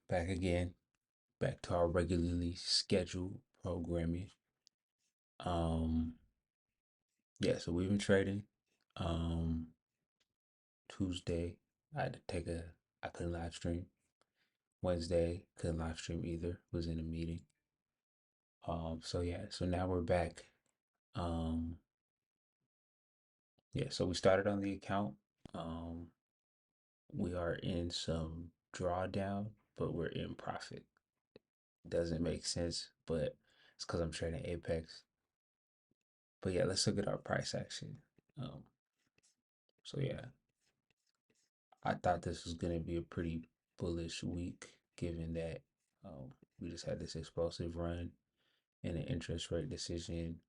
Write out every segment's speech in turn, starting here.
back again, back to our regularly scheduled programming. Um, yeah, so we've been trading. Um, Tuesday, I had to I couldn't live stream. Wednesday, couldn't live stream either, was in a meeting. So yeah, so now we're back. Um, yeah, so we started on the account. Um, we are in some drawdown, but we're in profit. Doesn't make sense, but it's because I'm trading Apex. But yeah, let's look at our price action. Um, so yeah, I thought this was gonna be a pretty bullish week, given that we just had this explosive run and an interest rate decision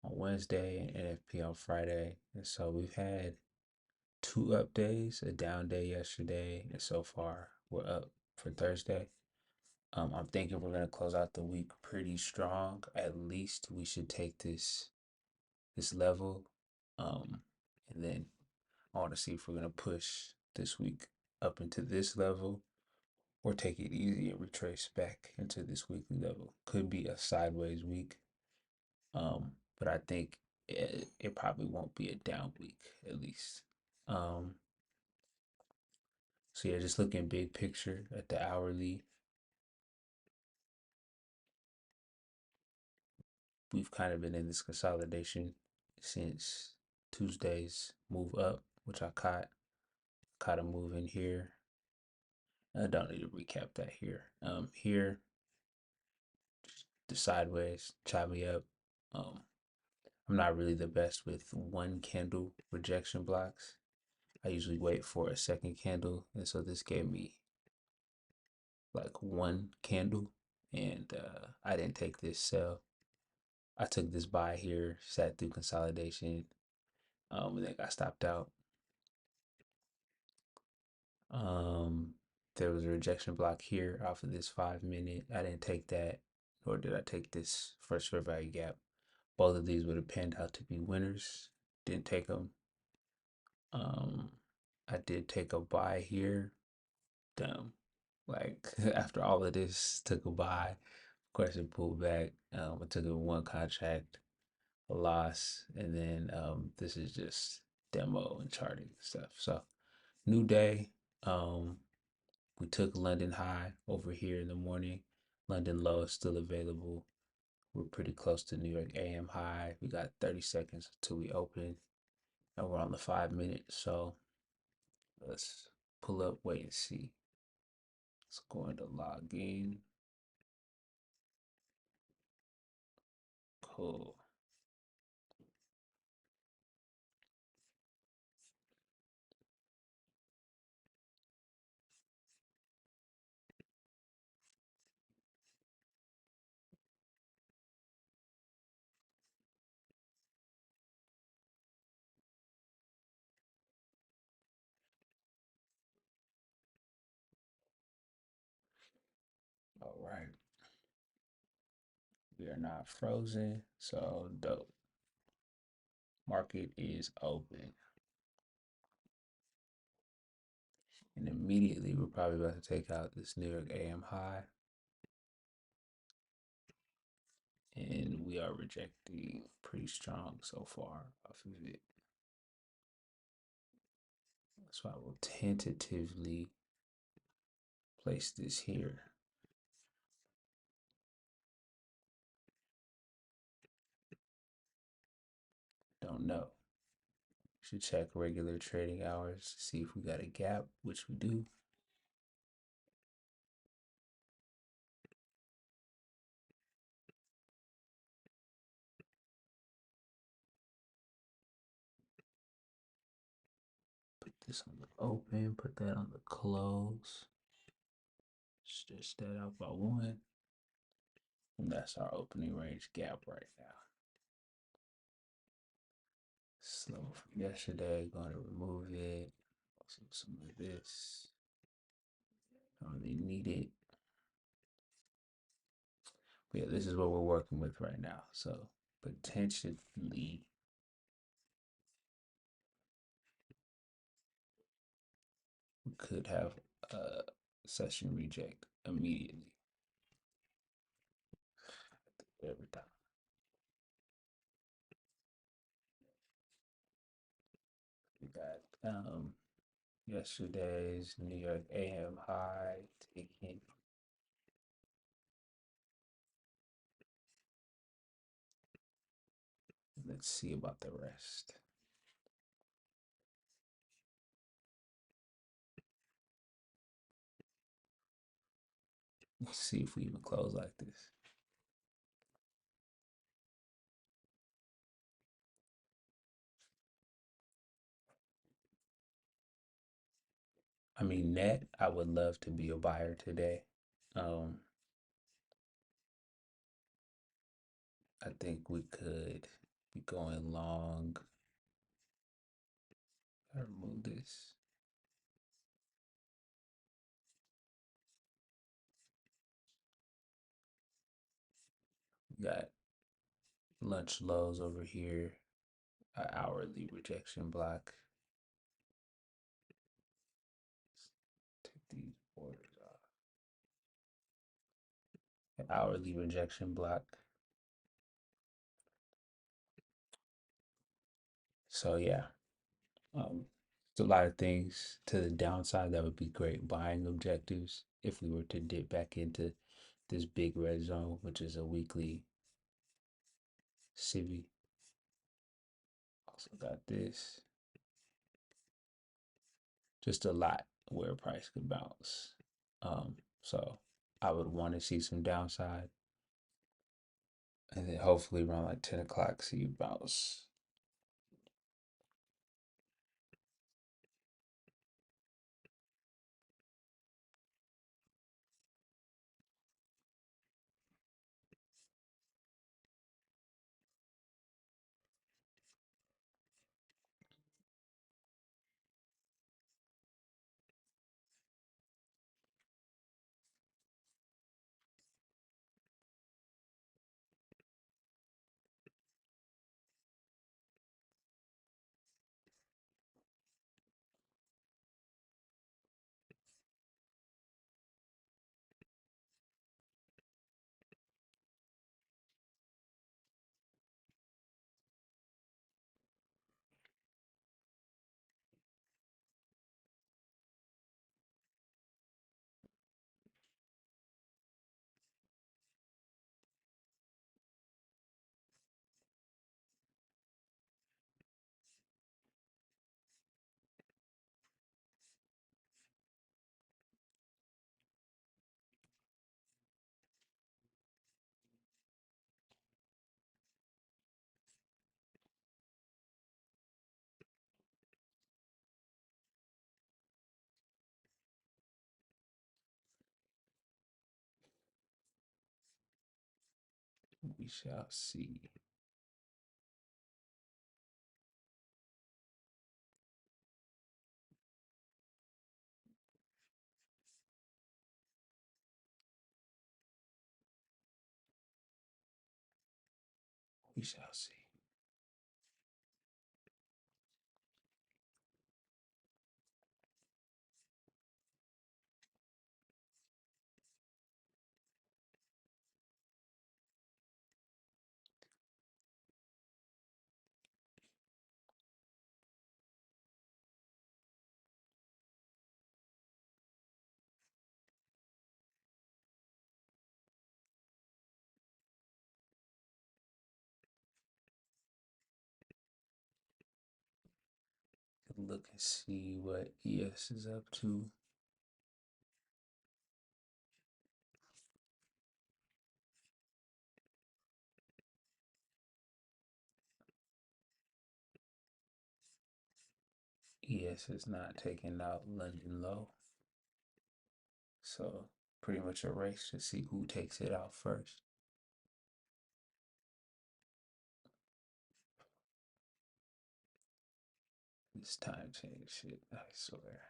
on Wednesday and NFP on Friday. And so we've had two up days, a down day yesterday, and so far we're up for Thursday. I'm thinking we're gonna close out the week pretty strong. At least we should take this level. Um, and then I want to see if we're going to push this week up into this level or take it easy and retrace back into this weekly level. Could be a sideways week. But I think it probably won't be a down week at least. Um, so yeah, just looking big picture at the hourly, we've kind of been in this consolidation since Tuesday's move up, which I caught a move in here. I don't need to recap that here. Here, the sideways, chop me up. Um, I'm not really the best with one candle rejection blocks. I usually wait for a second candle, and so this gave me like one candle, and I didn't take this sell. I took this buy here, sat through consolidation, and then got stopped out. Um, there was a rejection block here off of this 5 minute. I didn't take that, nor did I take this first fair value gap. Both of these would have panned out to be winners. Didn't take them. Um, I did take a buy here. Dumb. Like after all of this, took a buy. Of course, it pulled back. I took a one contract, a loss, and then this is just demo and charting stuff. So new day. Um, we took London high over here in the morning. London low is still available. We're pretty close to New York AM high. We got 30 seconds until we open, and we're on the 5 minute. So let's pull up, wait and see. It's going to log in. Cool. All right. We are not frozen. So dope. Market is open. And immediately we're probably about to take out this New York AM high. And we are rejecting pretty strong so far off of it. So I will tentatively place this here. Don't know. Should check regular trading hours to see if we got a gap, which we do. Put this on the open, put that on the close. Stretch that out by one. And that's our opening range gap right now. Slow from yesterday, going to remove it. Also some of this. Don't really need it. But yeah, this is what we're working with right now. So potentially we could have a session reject immediately every time. We got yesterday's New York AM high taking. Let's see about the rest. Let's see if we even close like this. I mean, net, I would love to be a buyer today. Um, I think we could be going long. I remove this. We got lunch lows over here, an hourly rejection block. Take these borders off. An hourly rejection block. So yeah, it's a lot of things to the downside that would be great buying objectives if we were to dip back into this big red zone, which is a weekly civvy. Also got this. Just a lot where price could bounce. So I would want to see some downside, and then hopefully around like 10 o'clock see you bounce. We shall see. We shall see. Could look and see what ES is up to. ES is not taking out London low. So pretty much a race to see who takes it out first. This time change shit, I swear.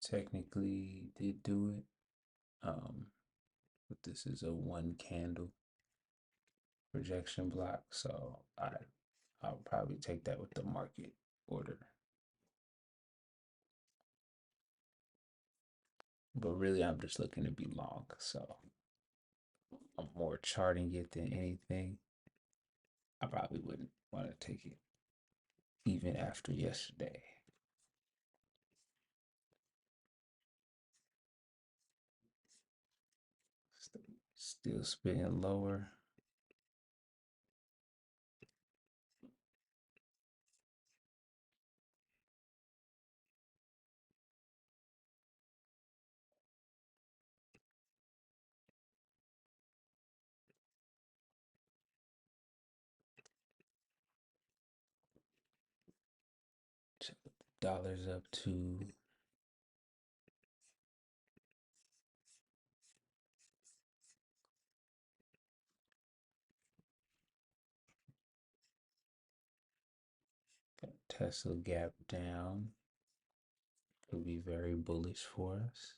technically did do it. Um, but this is a one candle projection block, so I'll probably take that with the market order. But really, I'm just looking to be long, so I'm more charting it than anything. I probably wouldn't want to take it even after yesterday. Still spitting lower. Check the dollars up to Tesla gap down. Could be very bullish for us.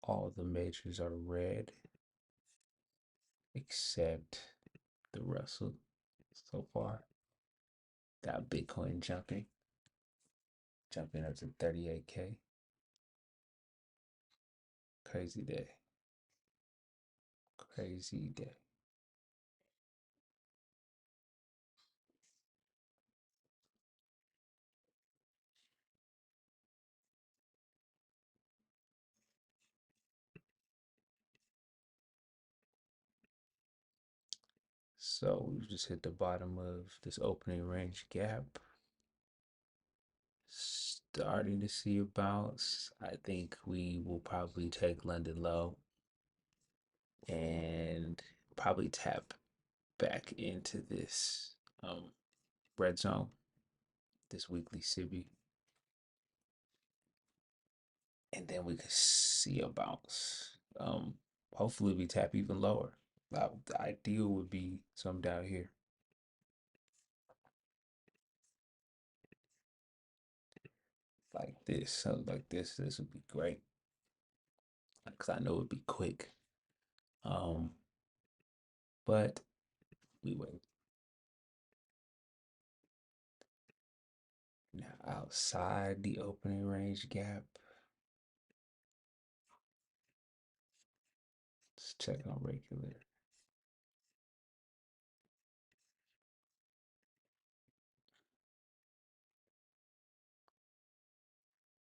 All the majors are red except the Russell so far. Got Bitcoin jumping up to 38K. Crazy day. Crazy day. So we've just hit the bottom of this opening range gap. Starting to see a bounce. I think we will probably take London low and probably tap back into this red zone, this weekly SIBI, and then we could see a bounce. Hopefully we tap even lower. The ideal would be some down here. Like this, something like this would be great. Because I know it'd be quick. Um, but we wait. Now outside the opening range gap, let's check on regular.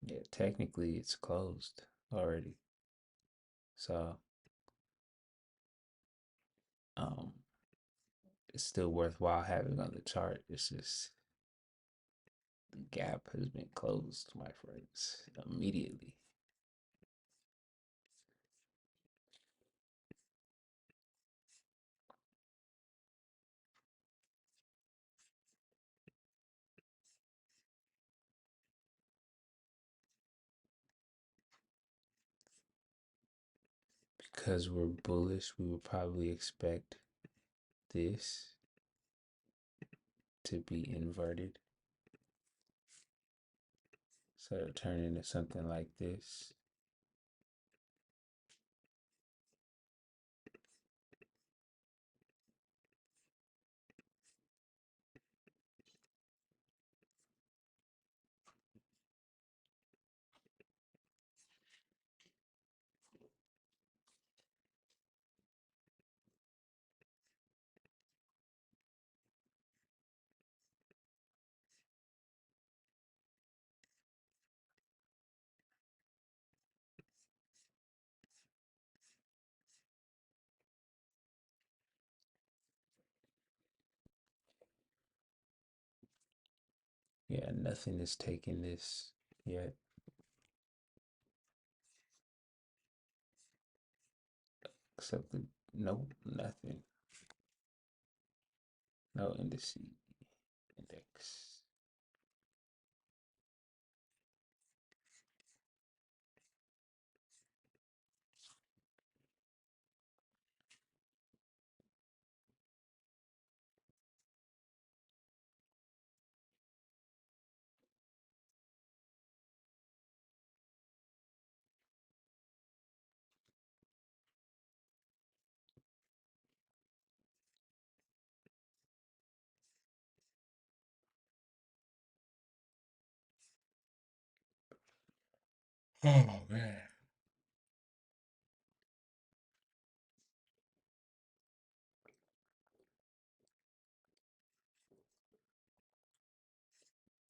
Yeah, technically it's closed already. So um it's still worthwhile having on the chart. It's just the gap has been closed, my friends, immediately. Because we're bullish, we would probably expect this to be inverted. So it'll turn into something like this. Yeah, nothing is taking this yet. Except the no, nothing. No index. Oh man.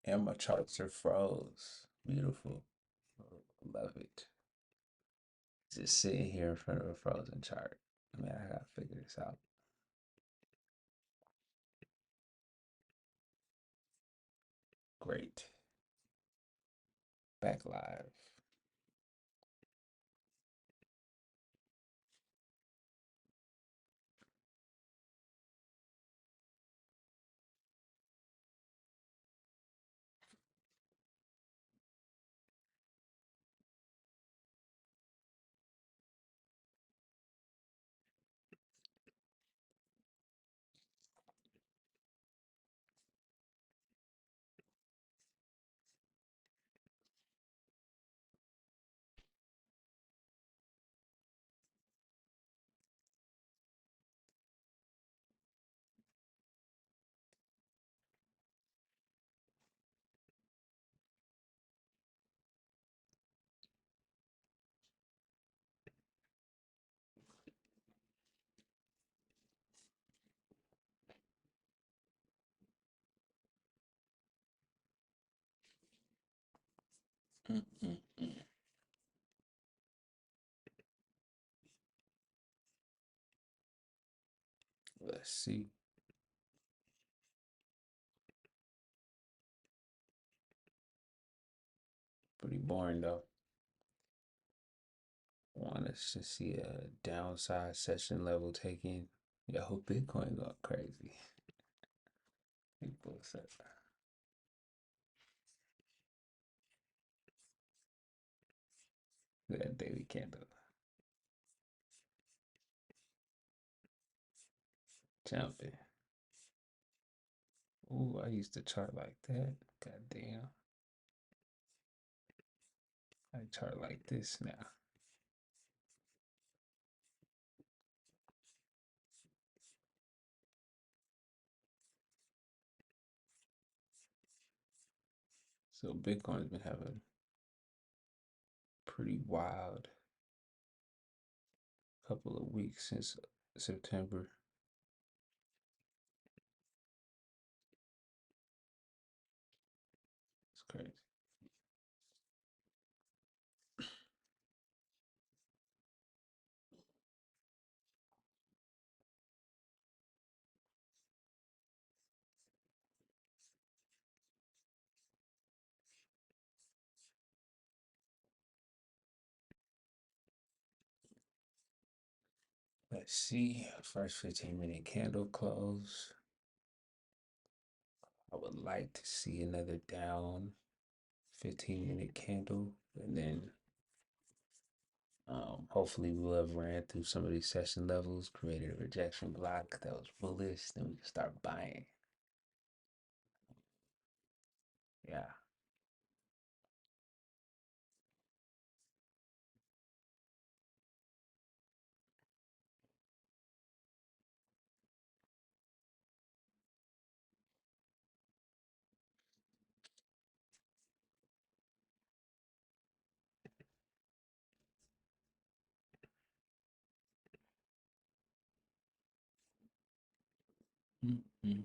And my charts are froze. Beautiful. Love it. Just sitting here in front of a frozen chart. Man, I gotta figure this out. Great. Back live. Mm-mm-mm. Let's see. Pretty boring though. Want us to see a downside session level taking. Yo, Bitcoin going crazy. People said that daily candle jumping. Ooh, I used to chart like that. God damn. I chart like this now. So Bitcoin's been having pretty wild couple of weeks since September. It's crazy. Let's see. First 15-minute candle close. I would like to see another down 15-minute candle. And then hopefully we'll have ran through some of these session levels, created a rejection block that was bullish, then we can start buying. Yeah. Mm-hmm.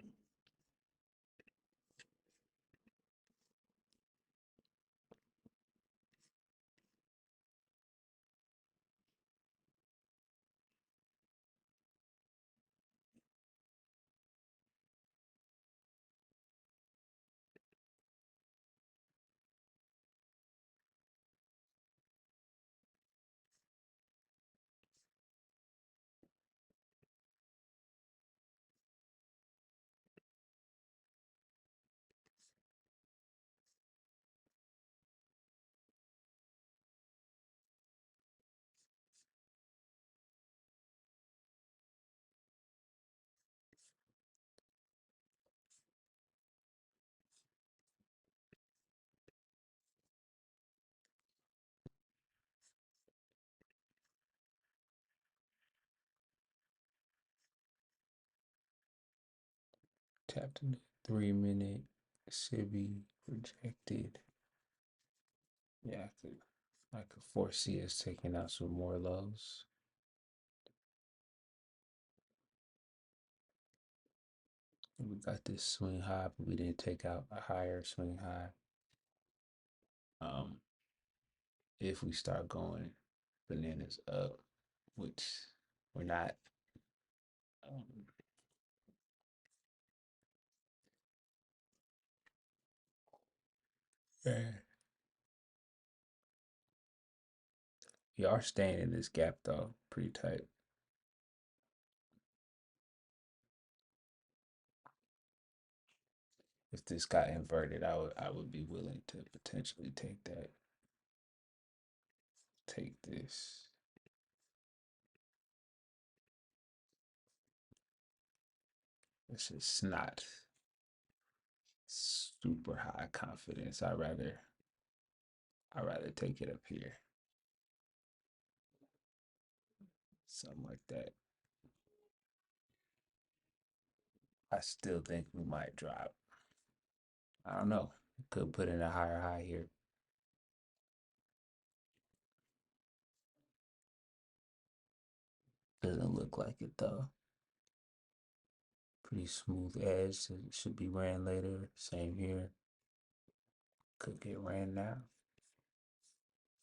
Tapped into 3 minute Cibi rejected. Yeah, I could foresee us taking out some more lows. We got this swing high, but we didn't take out a higher swing high. Um, if we start going bananas up, which we're not. Um, yeah. We are staying in this gap though, pretty tight. If this got inverted, I would be willing to potentially take this. It's just not super high confidence. I rather take it up here. Something like that. I still think we might drop. I don't know. Could put in a higher high here. Doesn't look like it though. Pretty smooth edge. So it should be ran later. Same here. Could get ran now.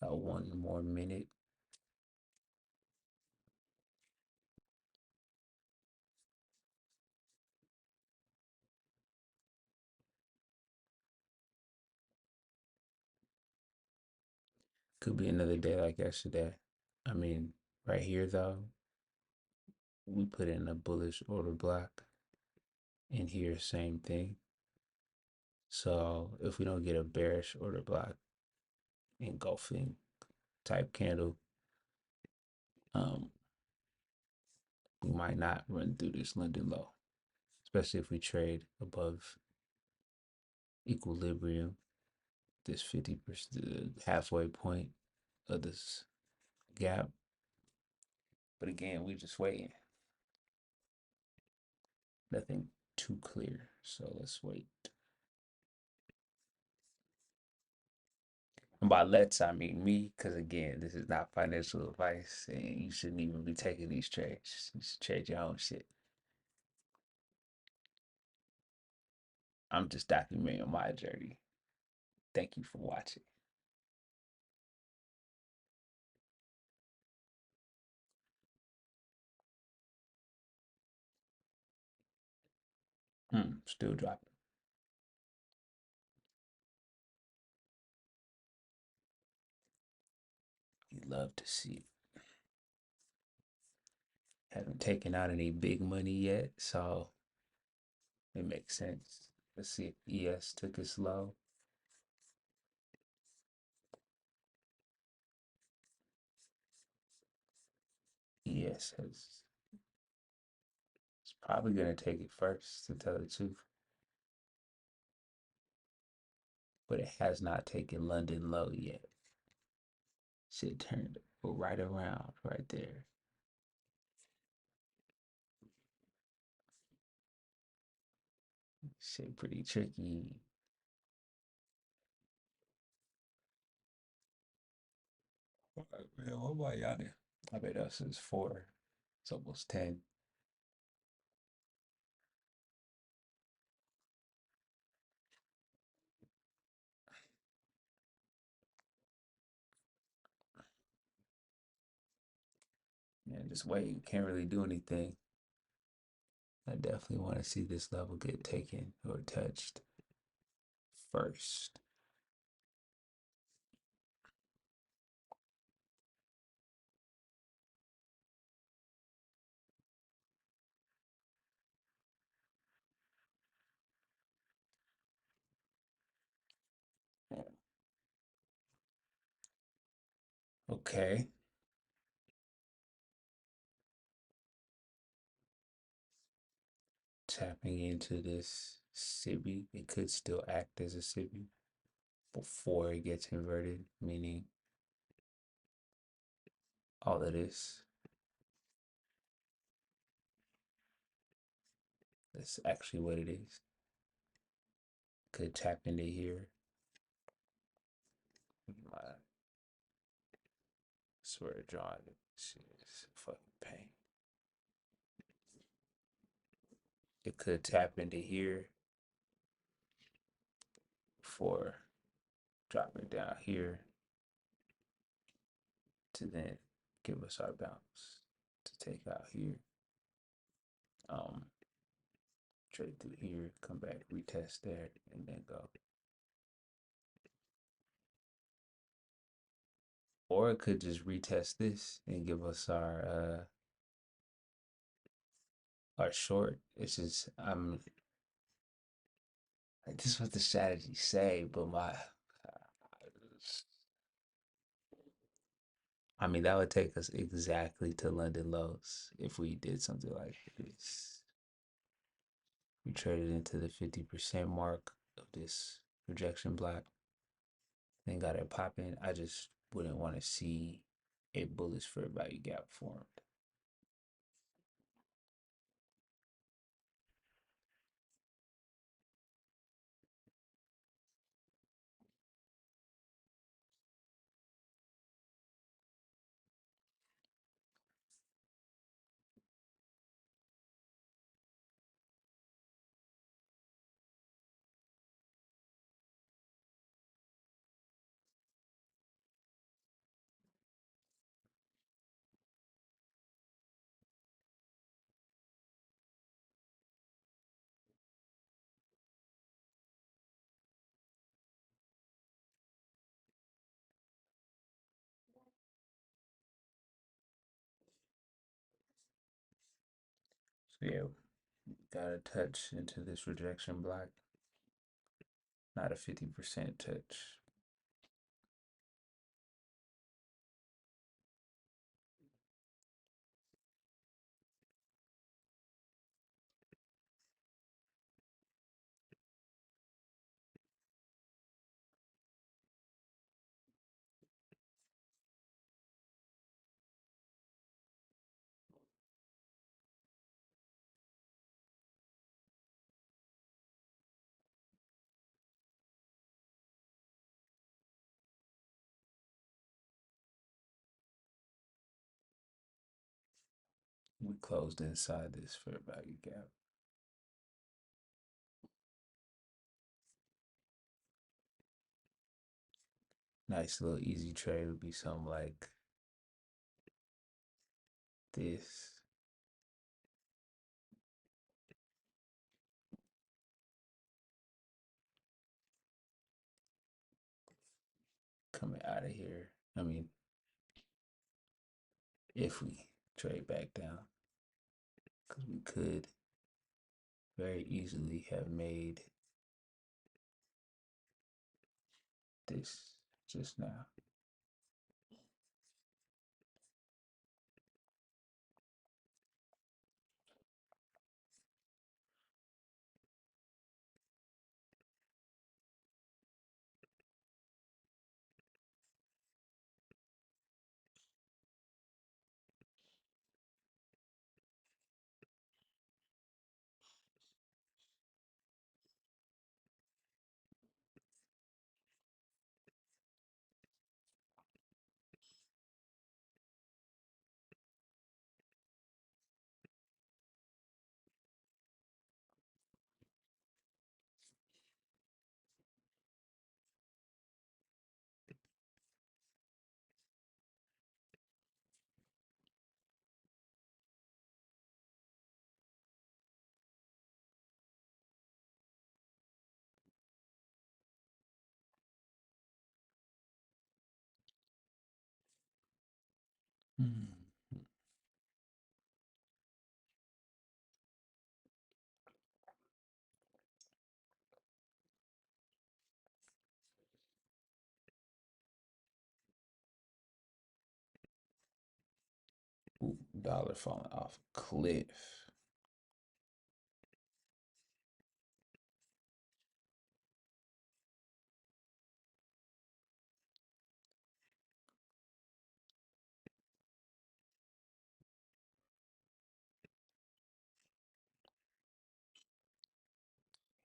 One more minute. Could be another day like yesterday. I mean, right here though, we put in a bullish order block. In here, same thing. So if we don't get a bearish order block, engulfing type candle, um, we might not run through this London low, especially if we trade above equilibrium, this 50%, halfway point of this gap. But again, we just waiting. Nothing too clear. So let's wait. And by let's, I mean me, because again, this is not financial advice, and you shouldn't even be taking these trades. You should trade your own shit. I'm just documenting my journey. Thank you for watching. Still dropping. You love to see it. Haven't taken out any big money yet, so it makes sense. Let's see if ES took it slow. ES has it's probably gonna take it first to tell the truth, but it has not taken London low yet. Shit turned right around right there. Shit pretty tricky. Man, what about y'all? I bet us is 4. It's almost 10. Man, just wait. Can't really do anything. I definitely want to see this level get taken or touched first. Okay. Tapping into this SIBI, it could still act as a SIBI before it gets inverted, meaning all of this. That's actually what it is. Could tap into here. swear to God, shit is fucking pain. It could tap into here for dropping down here to then give us our bounce to take out here. Um, Trade through here, come back, retest there, and then go. Or it could just retest this and give us our short. It's just I'm like this is what the strategy say, but my I mean that would take us exactly to London lows if we did something like this. We traded into the 50% mark of this rejection block, then got it popping. I just wouldn't want to see a bullish fair value gap formed. So yeah, got a touch into this rejection block, not a 50% touch. We closed inside this fair value gap. Nice little easy trade would be something like this. Coming out of here. I mean, if we trade back down, because we could very easily have made this just now. Mm. Ooh, dollar falling off a cliff.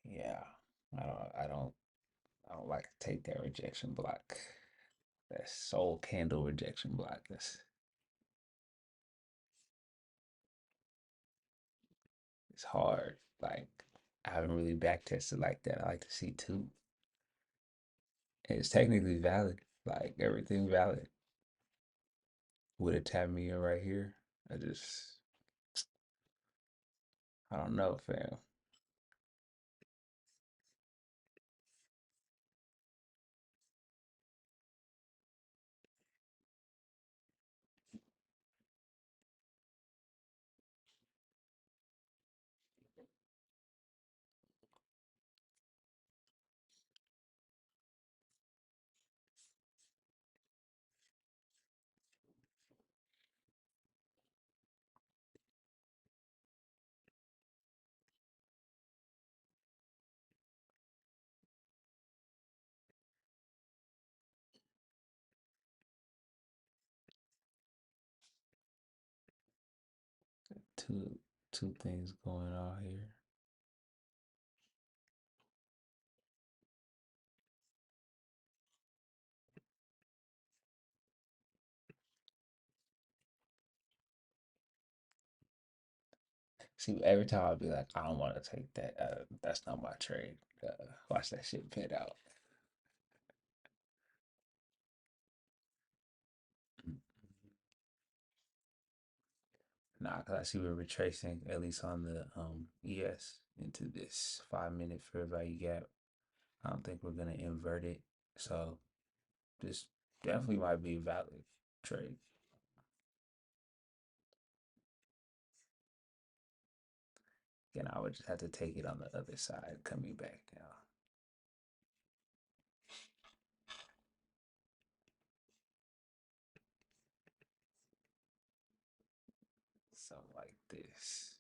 Yeah, I don't, I don't, I don't like to take that rejection block. That soul candle rejection block. That's it's hard. Like I haven't really back tested like that. I like to see two. And it's technically valid. Like everything valid. Would it tap me in right here? I just I don't know, fam. Two two things going on here. See, every time I'll be like, I don't want to take that. That's not my trade. Watch that shit pit out. Nah, cause I see we're retracing at least on the ES into this 5 minute fair value gap. I don't think we're gonna invert it. So this definitely might be a valid trade. Again, I would just have to take it on the other side coming back down. Something like this.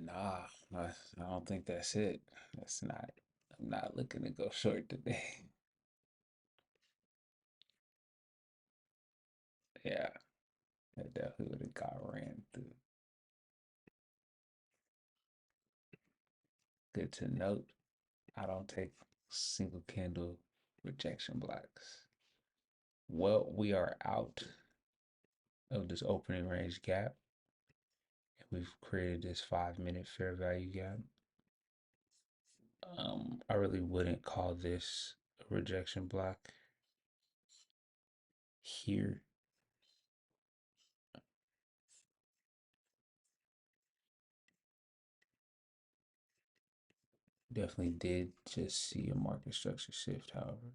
Nah, I don't think that's it. That's not. I'm not looking to go short today. Yeah, that definitely would have got ran through. Good to note. I don't take single candle rejection blocks. Well, we are out of this opening range gap. We've created this 5 minute fair value gap. I really wouldn't call this a rejection block here. Definitely did just see a market structure shift, however.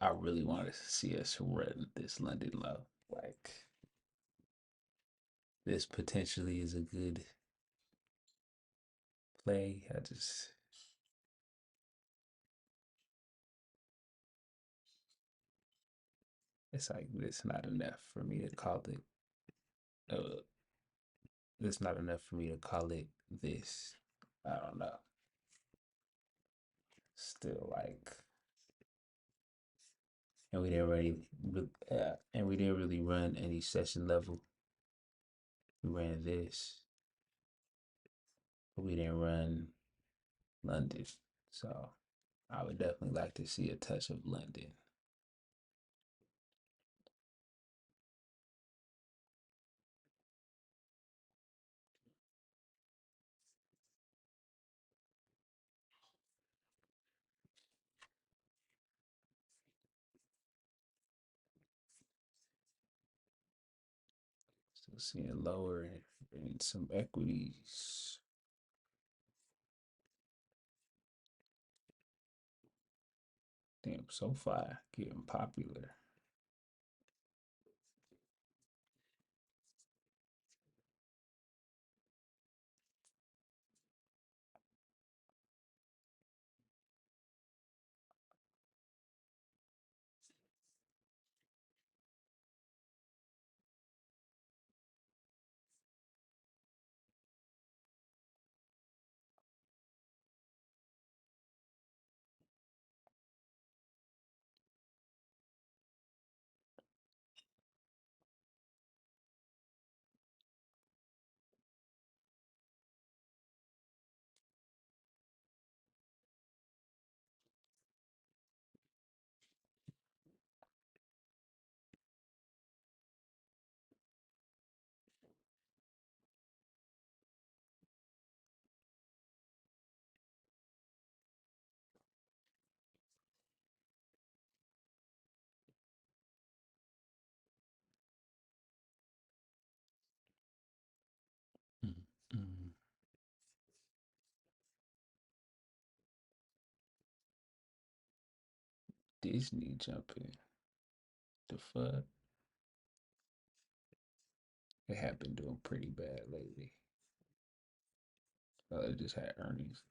I really wanted to see us run this London low. Like this potentially is a good play. It's like it's not enough for me to call it. Uh, it's not enough for me to call it this. I don't know. Still like, and we didn't really, and we didn't really run any session level. We ran this, but we didn't run London. So I would definitely like to see a touch of London. Still seeing lower in some equities. Damn, so far getting popular. Mm, mm. Disney jumping. The fuck? They have been doing pretty bad lately. They just had earnings.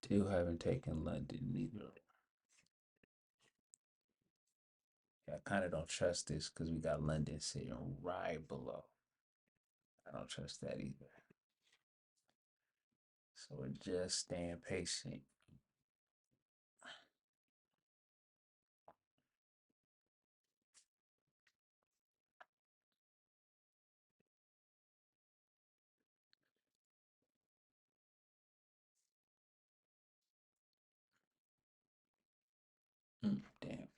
Still haven't taken London neither. Yeah, I kind of don't trust this because we got London sitting right below. I don't trust that either. So we're just staying patient. Damn.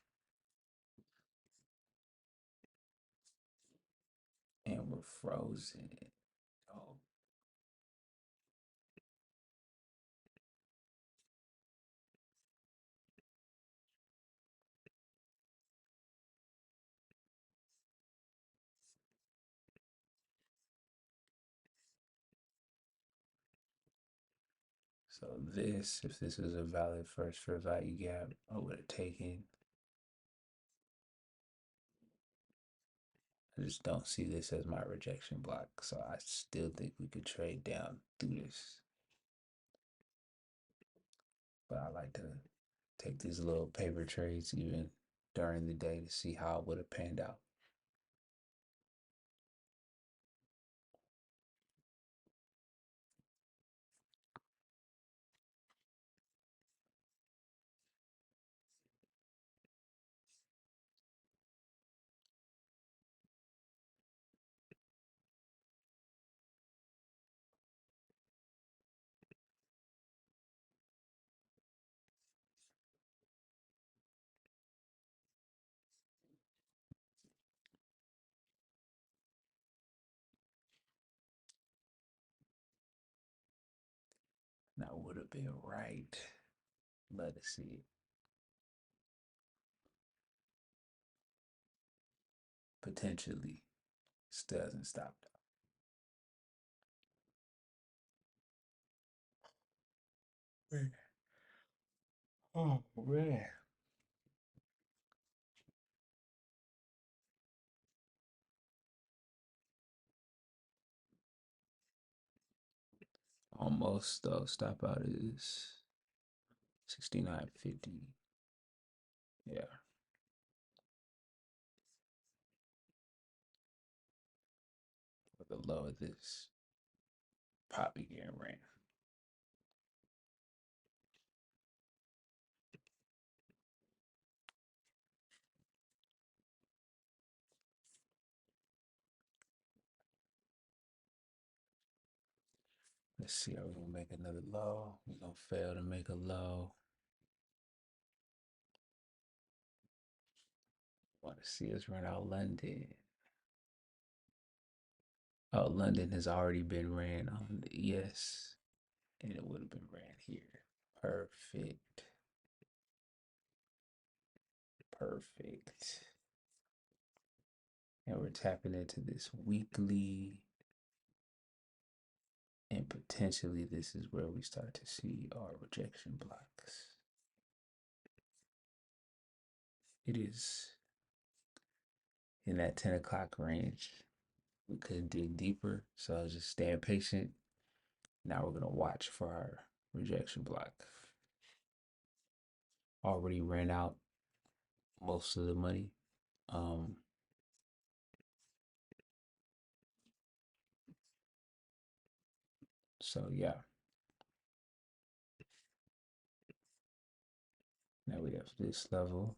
And we're frozen. Oh, so this, if this was a valid first for value gap, I would have taken. I just don't see this as my rejection block. So I still think we could trade down through this. But I like to take these little paper trades even during the day to see how it would have panned out. That would have been right. Let us see it. Potentially still hasn't stopped. Man. Oh man. Almost though. Stop out is 69.50. Yeah. For the low of this. Probably getting ran. Let's see. Are we gonna make another low? We're gonna fail to make a low. Want to see us run out London. Oh, London has already been ran on. Yes, and it would have been ran here. Perfect. Perfect. And we're tapping into this weekly, and potentially this is where we start to see our rejection blocks. It is in that 10 o'clock range. We could dig deeper, so I was just staying patient. Now we're gonna watch for our rejection block. Already ran out most of the money. Um, so yeah, now we have this level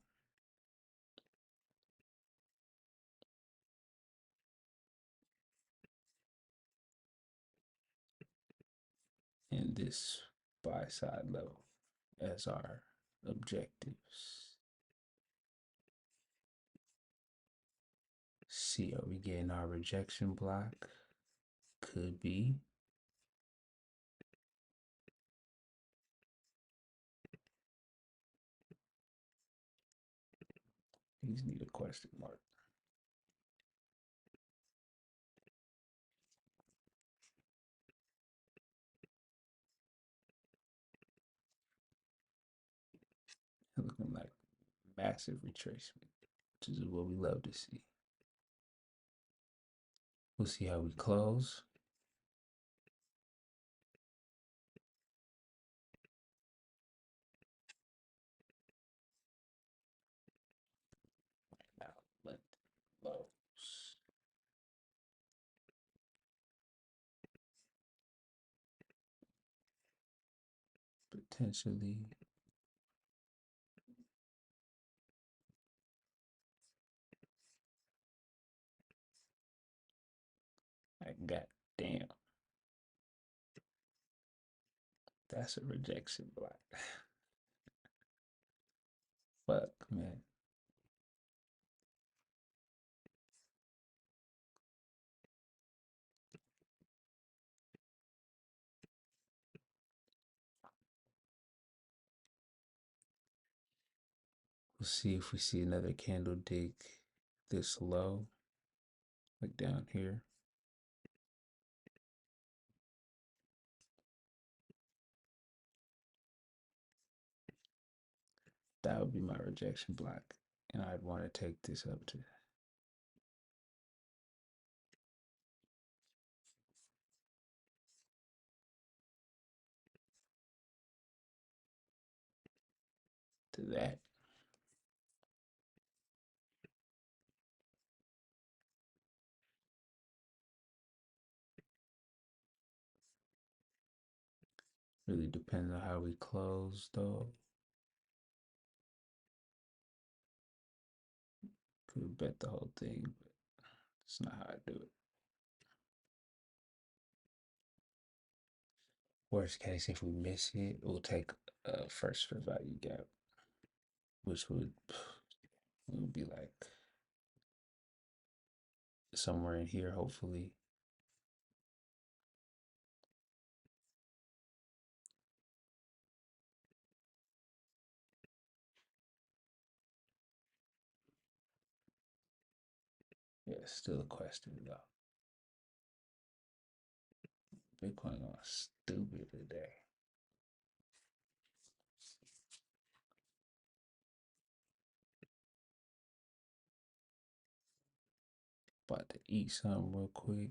and this buy side level as our objectives. See, are we getting our rejection block? Could be. These need a question mark. Looking like massive retracement, which is what we love to see. We'll see how we close. Now, let lows. Potentially. Like, goddamn. That's a rejection block. Fuck, man. We'll see if we see another candle dig this low, like down here. That would be my rejection block. And I'd want to take this up to that. Really depends on how we close, though. Could bet the whole thing, but it's not how I do it. Worst case, if we miss it, we'll take a first for value gap, which would be like somewhere in here, hopefully. Yeah, still a question though. Bitcoin going stupid today. About to eat something real quick.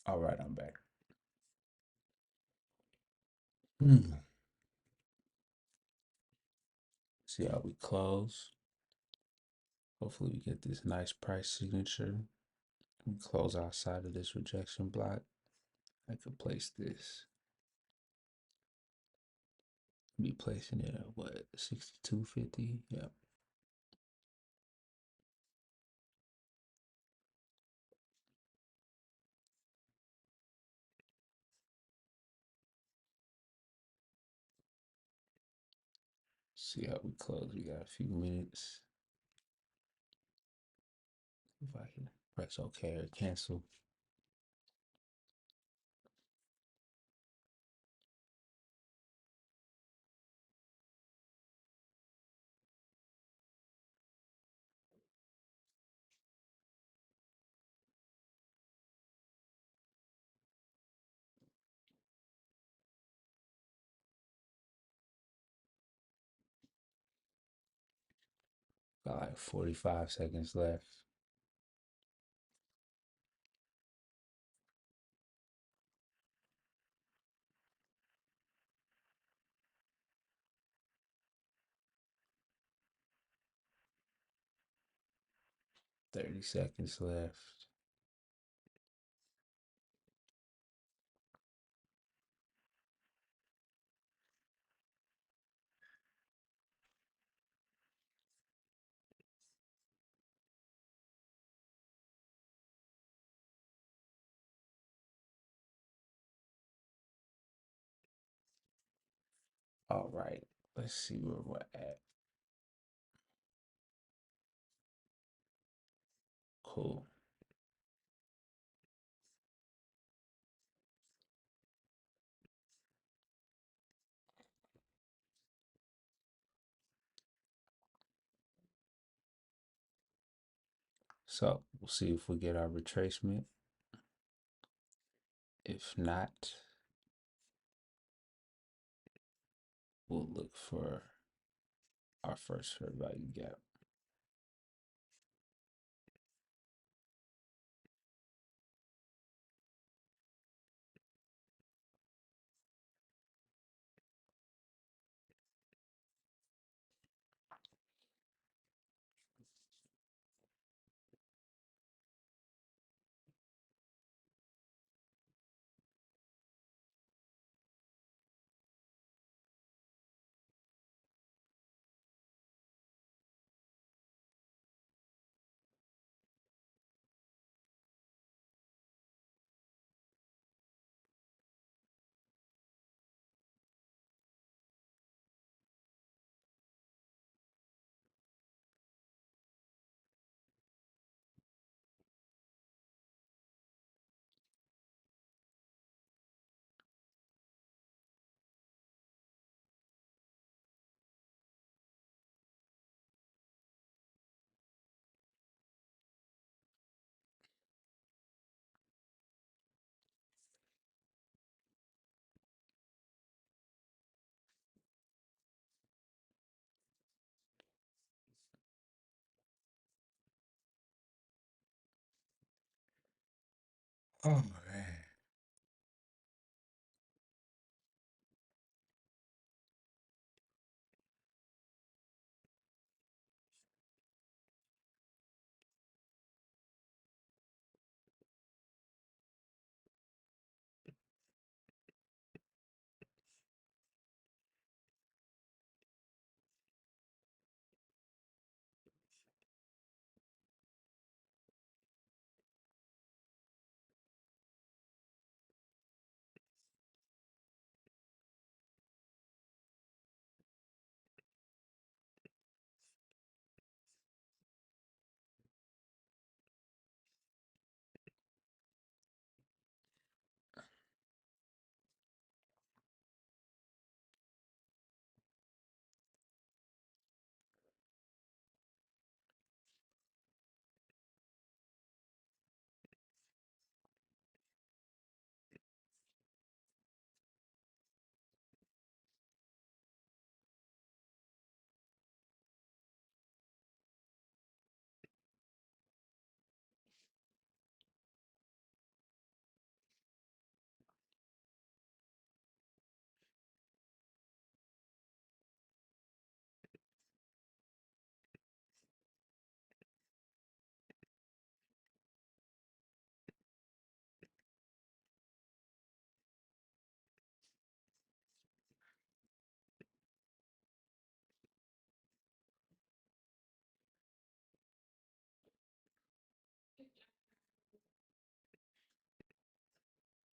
All right, I'm back. Hmm. See how we close. Hopefully, we get this nice price signature. We close outside of this rejection block. I could place this. Be placing it at what, 62.50? Yep. See how we close. We got a few minutes. If I can press OK or cancel. Got like 45 seconds left. 30 seconds left. All right. Let's see where we're at. Cool. So we'll see if we get our retracement. If not, we'll look for our first fair value gap. Oh man.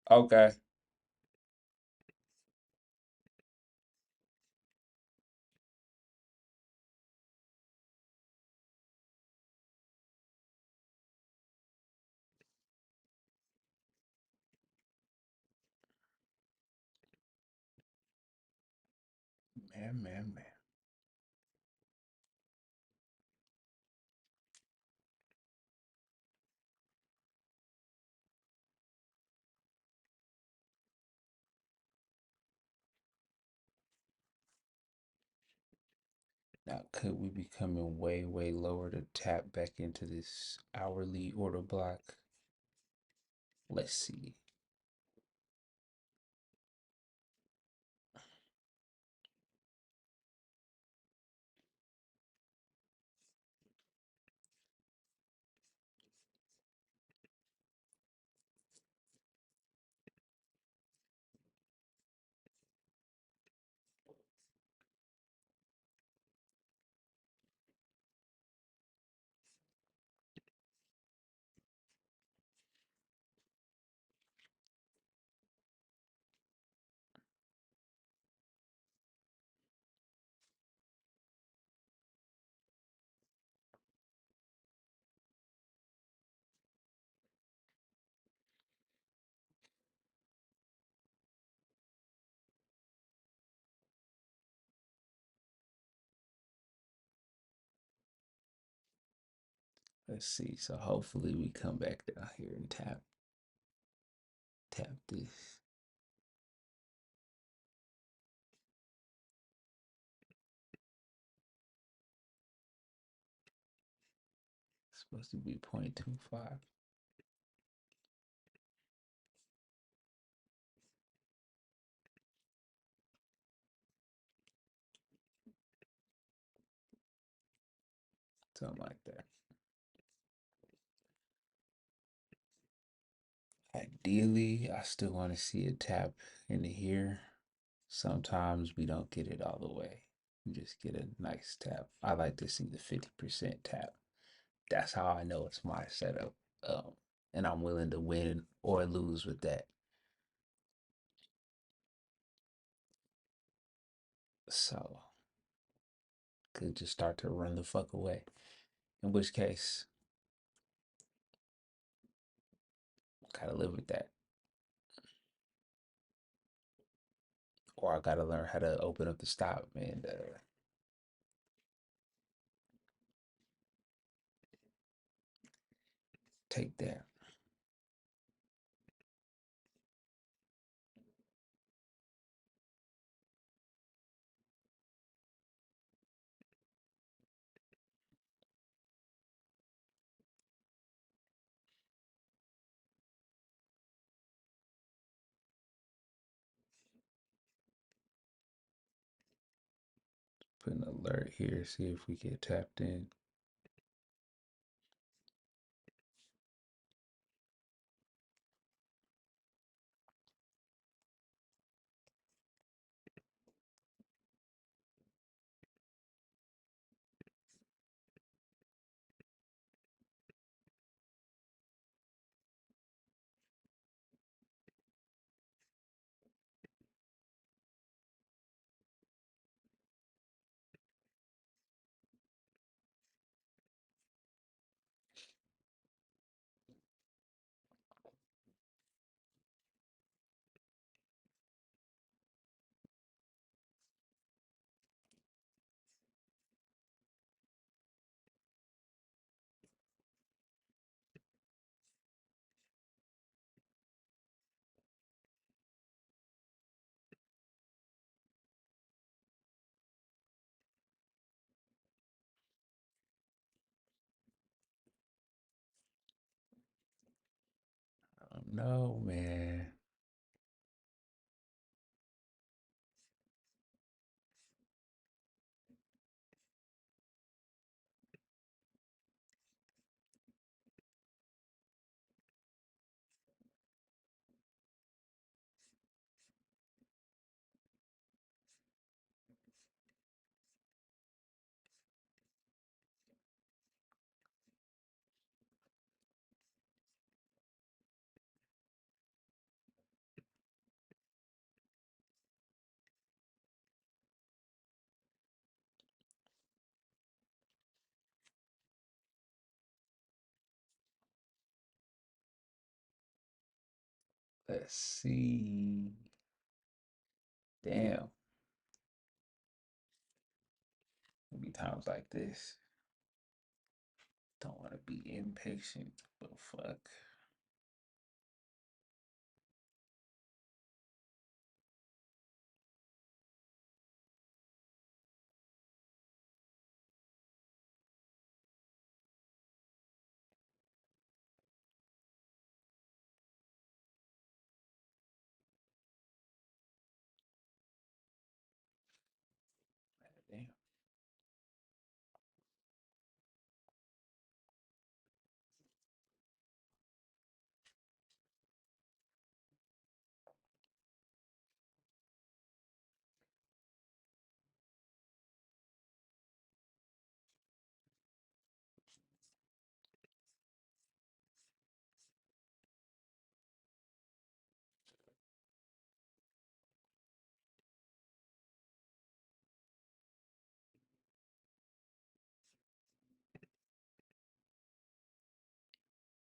Okay. Man, man, man. Now, could we be coming way, way lower to tap back into this hourly order block? Let's see. Let's see. So hopefully we come back down here and tap this. It's supposed to be 0.25. Something like that. Ideally, I still want to see a tap into here. Sometimes we don't get it all the way. We just get a nice tap. I like to see the 50% tap. That's how I know it's my setup. Um, and I'm willing to win or lose with that. So could just start to run the fuck away. In which case, gotta live with that. Or I gotta learn how to open up the stop and take that. Put an alert here, see if we get tapped in. No, man. Let's see. Damn, maybe times like this. Don't want to be impatient, but fuck. Damn.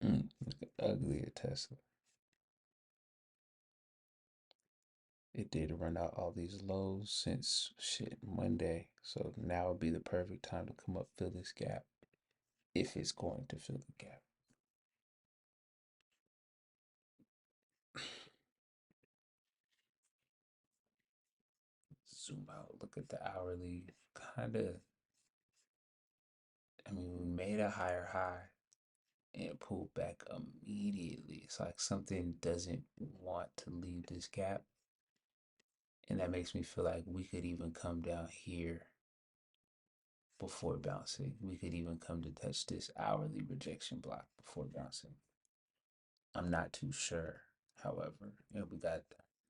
Look at ugly at Tesla. It did run out all these lows since shit Monday, so now would be the perfect time to come up fill this gap if it's going to fill the gap. Zoom out, look at the hourly. Kind of, I mean, we made a higher high and pulled back immediately. It's like something doesn't want to leave this gap. And that makes me feel like we could even come down here before bouncing. We could even come to touch this hourly rejection block before bouncing. I'm not too sure, however. We got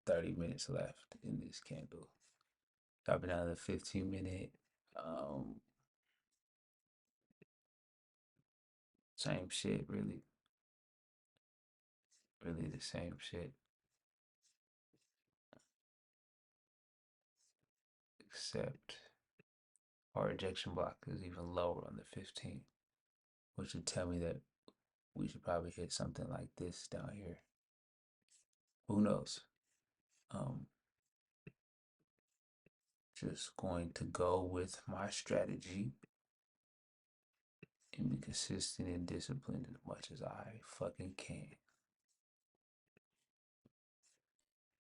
30 minutes left in this candle. Dropping down to the 15-minute. Um, Same shit, really. Really the same shit. Except our rejection block is even lower on the 15th, which would tell me that we should probably hit something like this down here. Who knows? Um, just going to go with my strategy and be consistent and disciplined as much as I fucking can.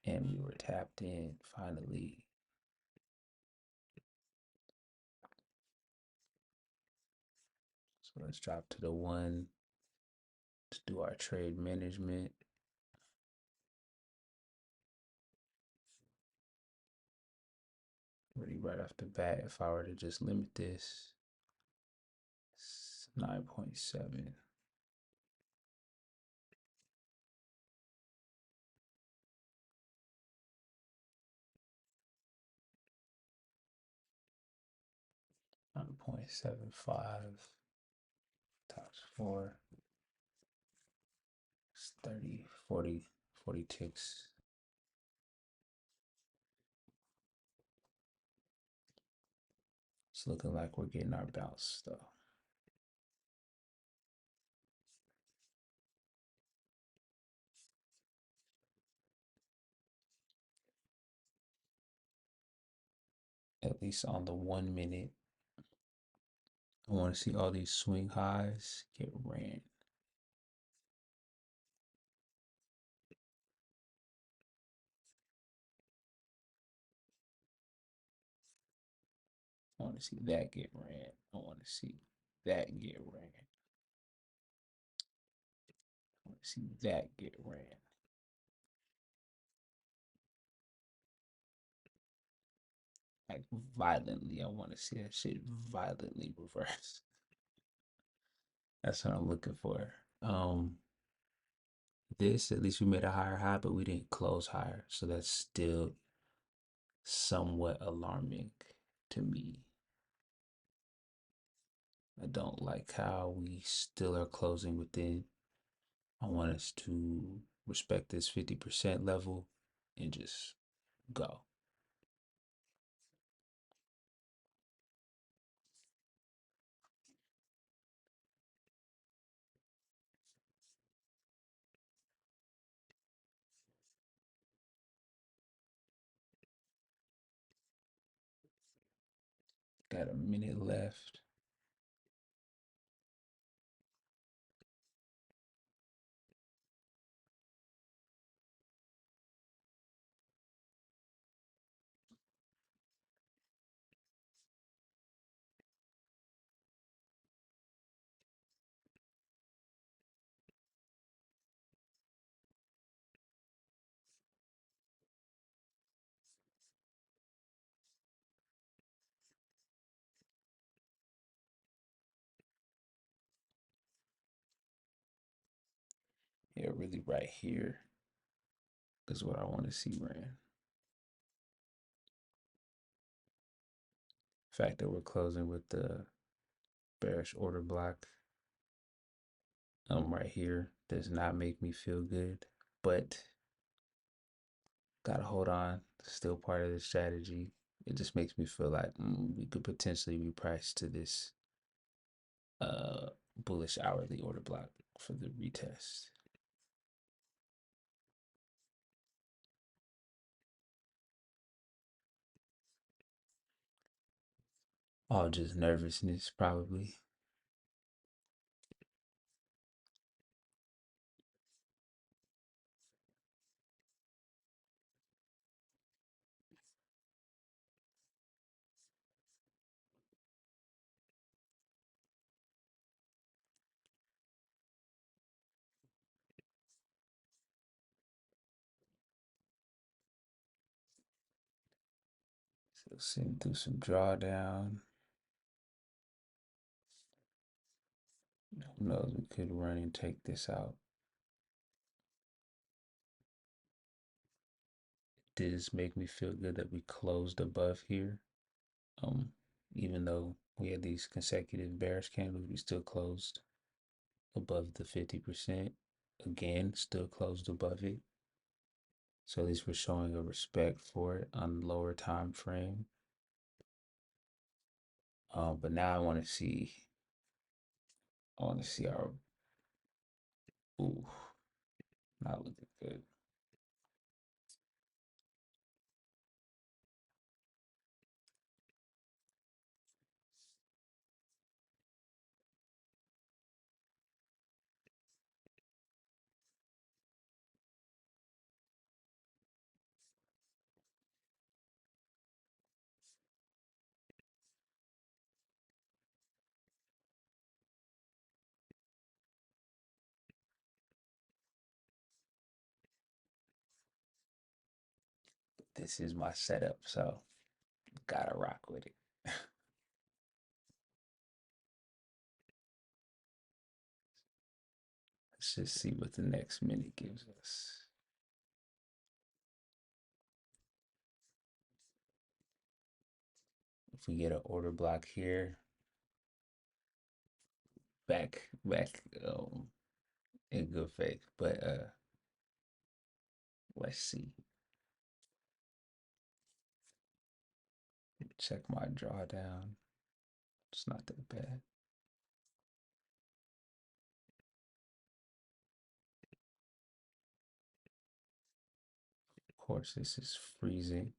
And we were tapped in finally. So let's drop to the one to do our trade management. Really, right off the bat, if I were to just limit this, 9.7. 9.75 times 4 is 30, 40, 40 ticks. It's looking like we're getting our bounce though. At least on the 1 minute. I want to see all these swing highs get ran. I want to see that get ran. I want to see that get ran. I want to see that get ran. Like violently. I want to see that shit violently reversed. That's what I'm looking for. This at least we made a higher high, but we didn't close higher, so that's still somewhat alarming to me. I don't like how we still are closing within. I want us to respect this 50% level and just go. Got a minute left. Yeah, really right here is what I want to see ran. The fact that we're closing with the bearish order block right here does not make me feel good, but gotta hold on. Still part of the strategy. It just makes me feel like we could potentially reprice to this uh bullish hourly order block for the retest. All just nervousness, probably. So send through some drawdown. Who knows? We could run and take this out. It does make me feel good that we closed above here. Um, Even though we had these consecutive bearish candles, we still closed above the 50%. Again, still closed above it. So at least we're showing a respect for it on lower time frame. But now I want to see our, ooh, not looking good. This is my setup, so gotta rock with it. Let's just see what the next minute gives us. If we get an order block here, back in good faith. But let's see. Check my drawdown. It's not that bad. Of course, this is freezing.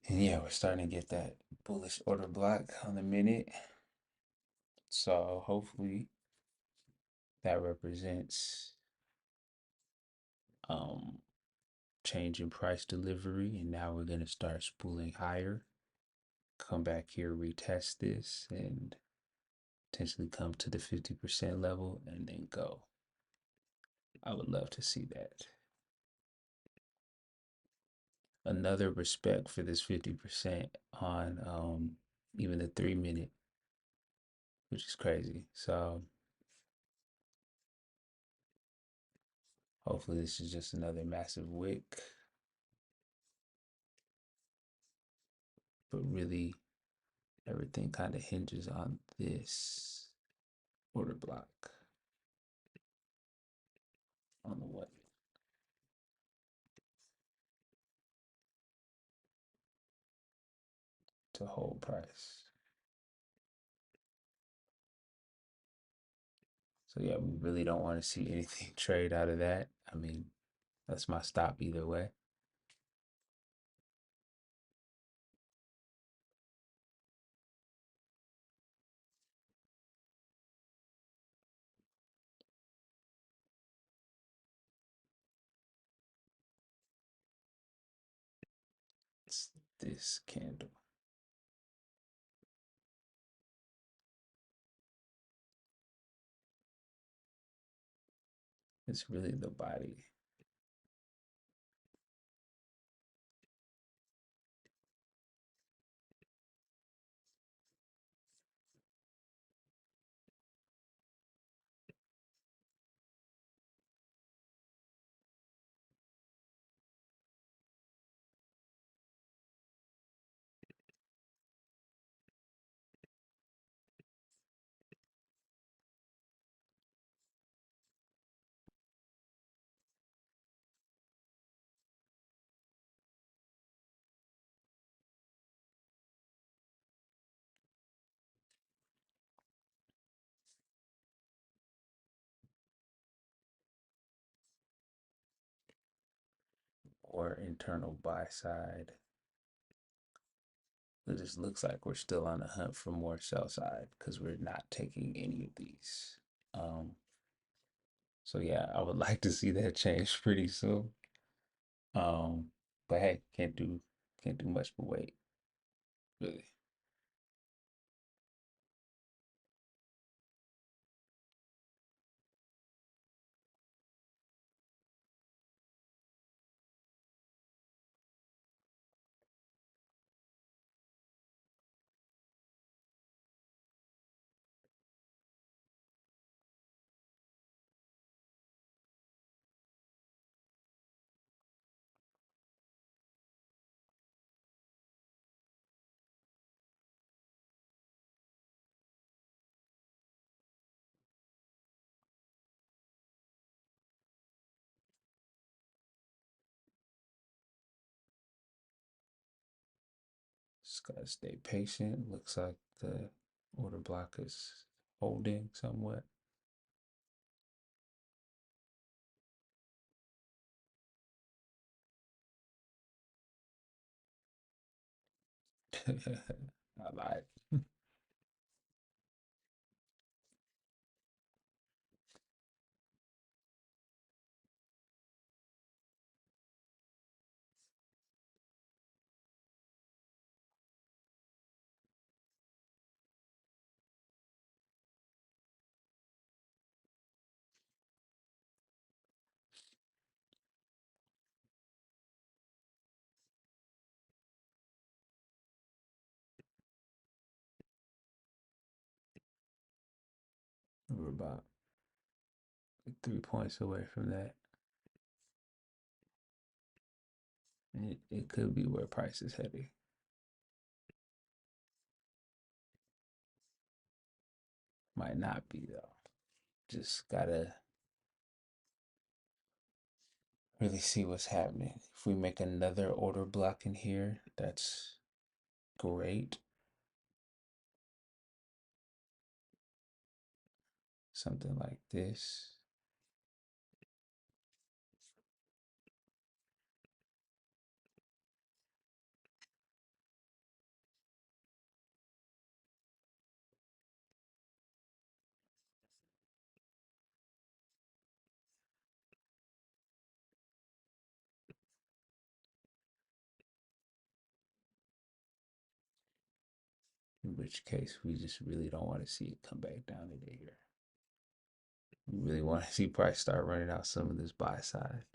And yeah, we're starting to get that bullish order block on the minute. So hopefully that represents um change in price delivery. And now we're gonna start spooling higher. Come back here, retest this, and potentially come to the 50% level and then go. I would love to see that. Another respect for this 50% on even the 3 minute, which is crazy. So hopefully this is just another massive wick. But really everything kind of hinges on this order block on the what to hold price. So yeah, we really don't want to see anything trade out of that. I I mean, that's my stop either way. It's this candle. It's really the body. Or internal buy side. It just looks like we're still on the hunt for more sell side because we're not taking any of these. Um, so yeah, I would like to see that change pretty soon. Um, but hey, can't do much but wait, really. Just gotta stay patient. Looks like the order block is holding somewhat. I lied. We're about 3 points away from that. It could be where price is heading. Might not be though. Just gotta really see what's happening. If we make another order block in here, that's great. Something like this. In which case, we just really don't want to see it come back down to here. We really want to see price start running out some of this buy side.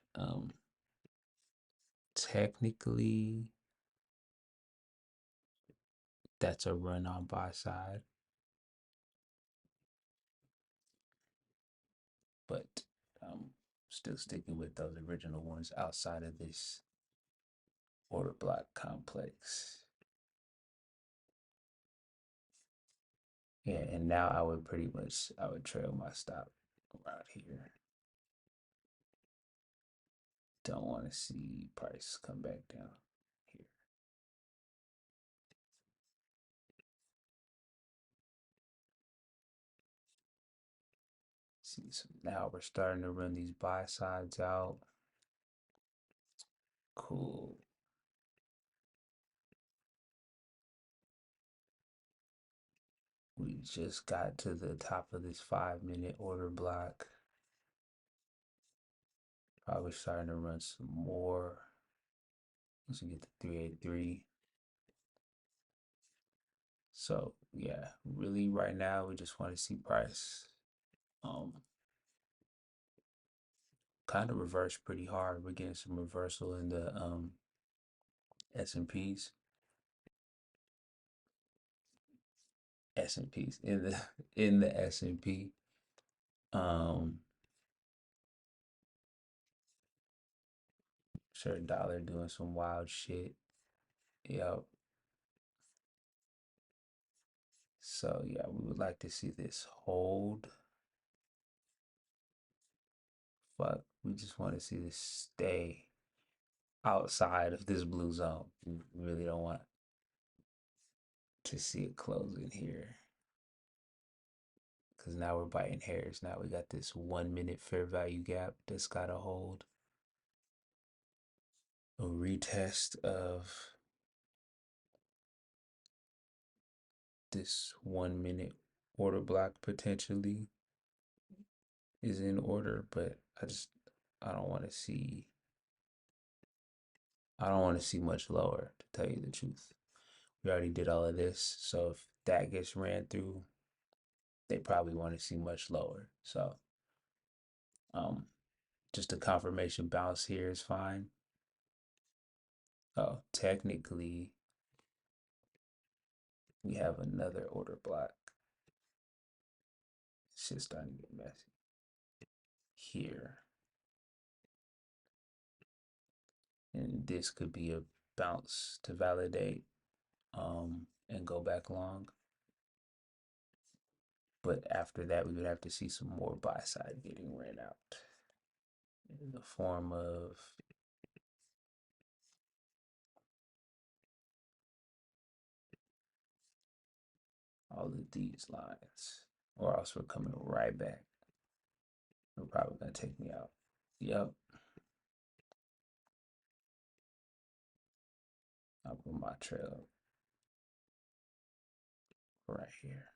Technically, that's a run on buy side, but still sticking with those original ones outside of this order block complex. Yeah, and now I would trail my stop around here. Don't want to see price come back down here. see. So now we're starting to run these buy sides out. Cool. We just got to the top of this 5 minute order block. Probably starting to run some more. Once we get to 383. So yeah, really right now we just want to see price um kind of reverse pretty hard. We're getting some reversal in the S&Ps. S&Ps in the in the S&P. Um sure dollar doing some wild shit. Yep. So yeah, we would like to see this hold. Fuck, we just want to see this stay outside of this blue zone. We really don't want to see it close in here. Because now we're biting hairs. Now we got this 1 minute fair value gap that's got to hold. A retest of this 1 minute order block potentially is in order, but I don't want to see I don't want to see much lower, to tell you the truth. We already did all of this, so if that gets ran through, they probably want to see much lower. So um just a confirmation bounce here is fine. Oh, technically we have another order block. It's just starting to get messy here. And this could be a bounce to validate and go back long. But after that, we would have to see some more buy side getting ran out in the form of all of these lines, or else we're coming right back. They're probably gonna take me out. Yep. I'll put my trail right here.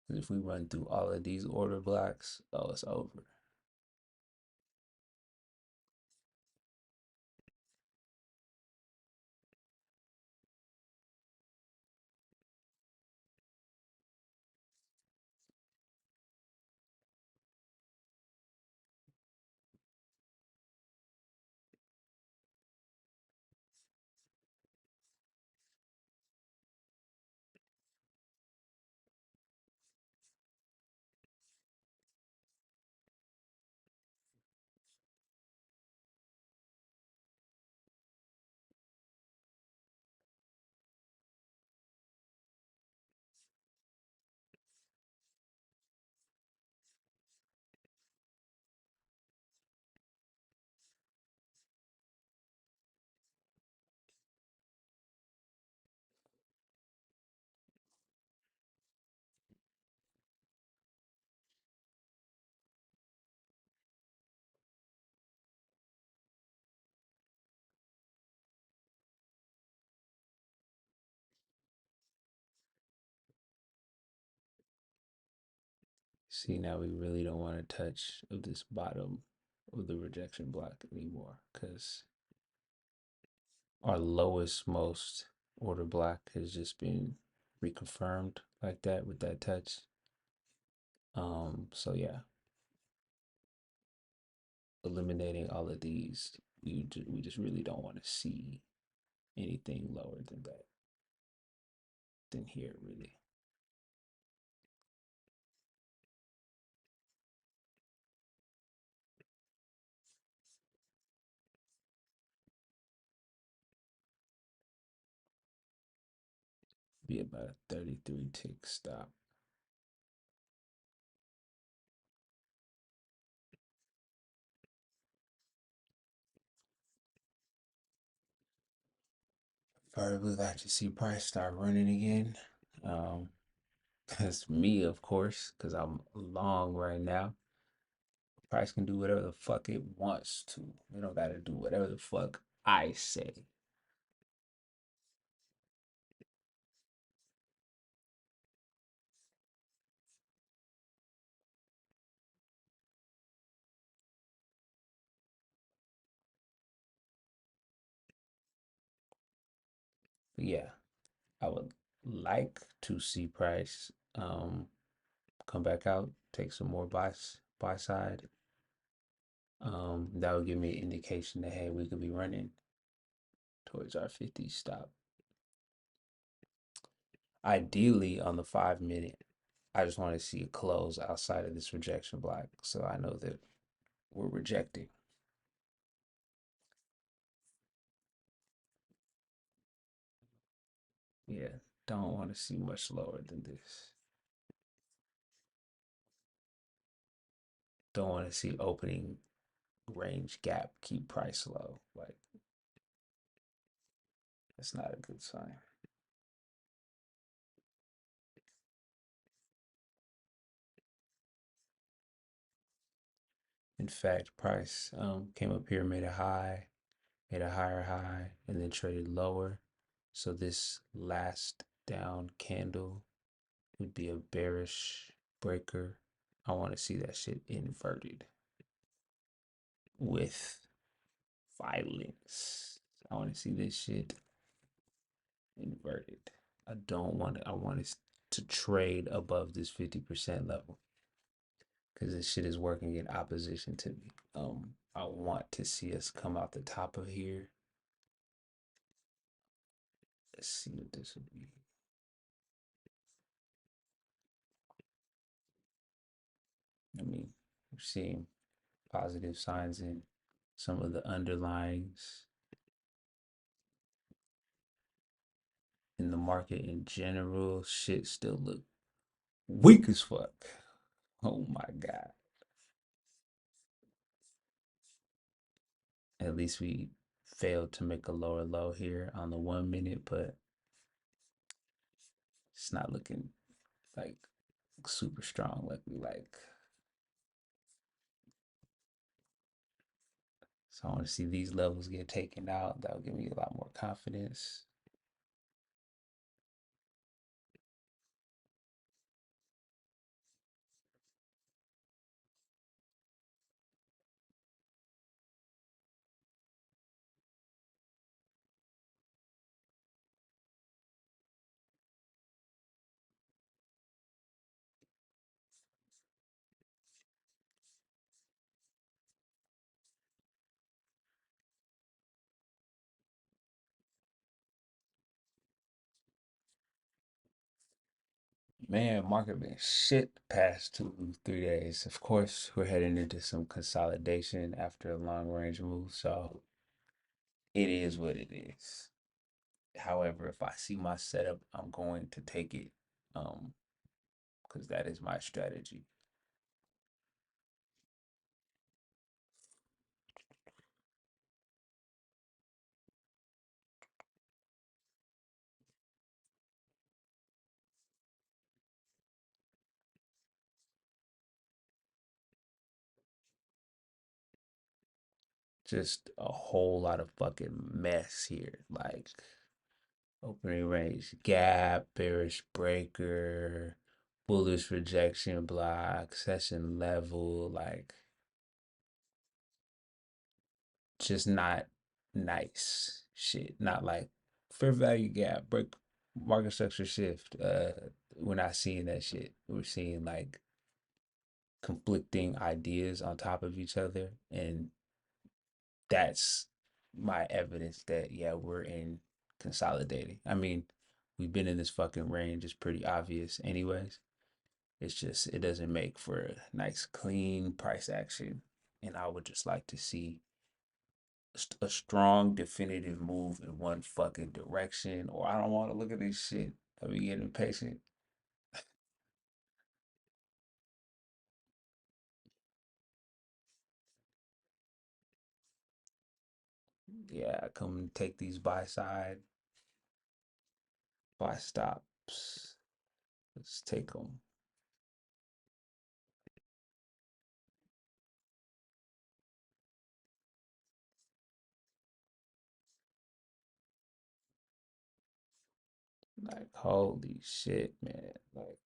If we run through all of these order blocks, oh, it's over. See, now we really don't want to touch of this bottom of the rejection block anymore because our lowest most order block has just been reconfirmed like that with that touch. So yeah, eliminating all of these, we just really don't want to see anything lower than that, than here really. Be about a 33 tick stop. Probably like to see price start running again. Um, that's me, of course, because I'm long right now. Price can do whatever the fuck it wants to. We don't gotta do whatever the fuck I say. But yeah, I would like to see price come back out, take some more buy side. That would give me an indication that hey, we could be running towards our 50 stop. Ideally on the 5 minute, I just want to see a close outside of this rejection block so I know that we're rejecting. Yeah, don't want to see much lower than this. Don't want to see opening range gap keep price low. Like that's not a good sign. In fact, price came up here, made a higher high, and then traded lower. So this last down candle would be a bearish breaker. I want to see that shit inverted with violence. I want to see this shit inverted. I don't want it. I want it to trade above this 50% level because this shit is working in opposition to me. I want to see us come out the top of here. Let's see what this would be. I mean, we're seeing positive signs in some of the underlyings in the market in general. Shit still look weak as fuck. Oh my god. At least we failed to make a lower low here on the 1 minute, but it's not looking like super strong like we like. So I want to see these levels get taken out. That'll give me a lot more confidence. Man, market been shit past 2, 3 days. Of course, we're heading into some consolidation after a long range move, so it is what it is. However, if I see my setup, I'm going to take it, um, because that is my strategy. Just a whole lot of fucking mess here. Like opening range gap, bearish breaker, bullish rejection block, session level, like just not nice shit. Not like fair value gap, break market structure shift. We're not seeing that shit. We're seeing like conflicting ideas on top of each other, and that's my evidence that yeah, we're in consolidating. I mean, we've been in this fucking range. It's pretty obvious, anyways. It's just it doesn't make for a nice, clean price action, and I would just like to see a strong, definitive move in one fucking direction. Or I don't want to look at this shit. I be getting impatient. Yeah, I come take these buy side. Buy stops. Let's take them. Like, holy shit, man. Like,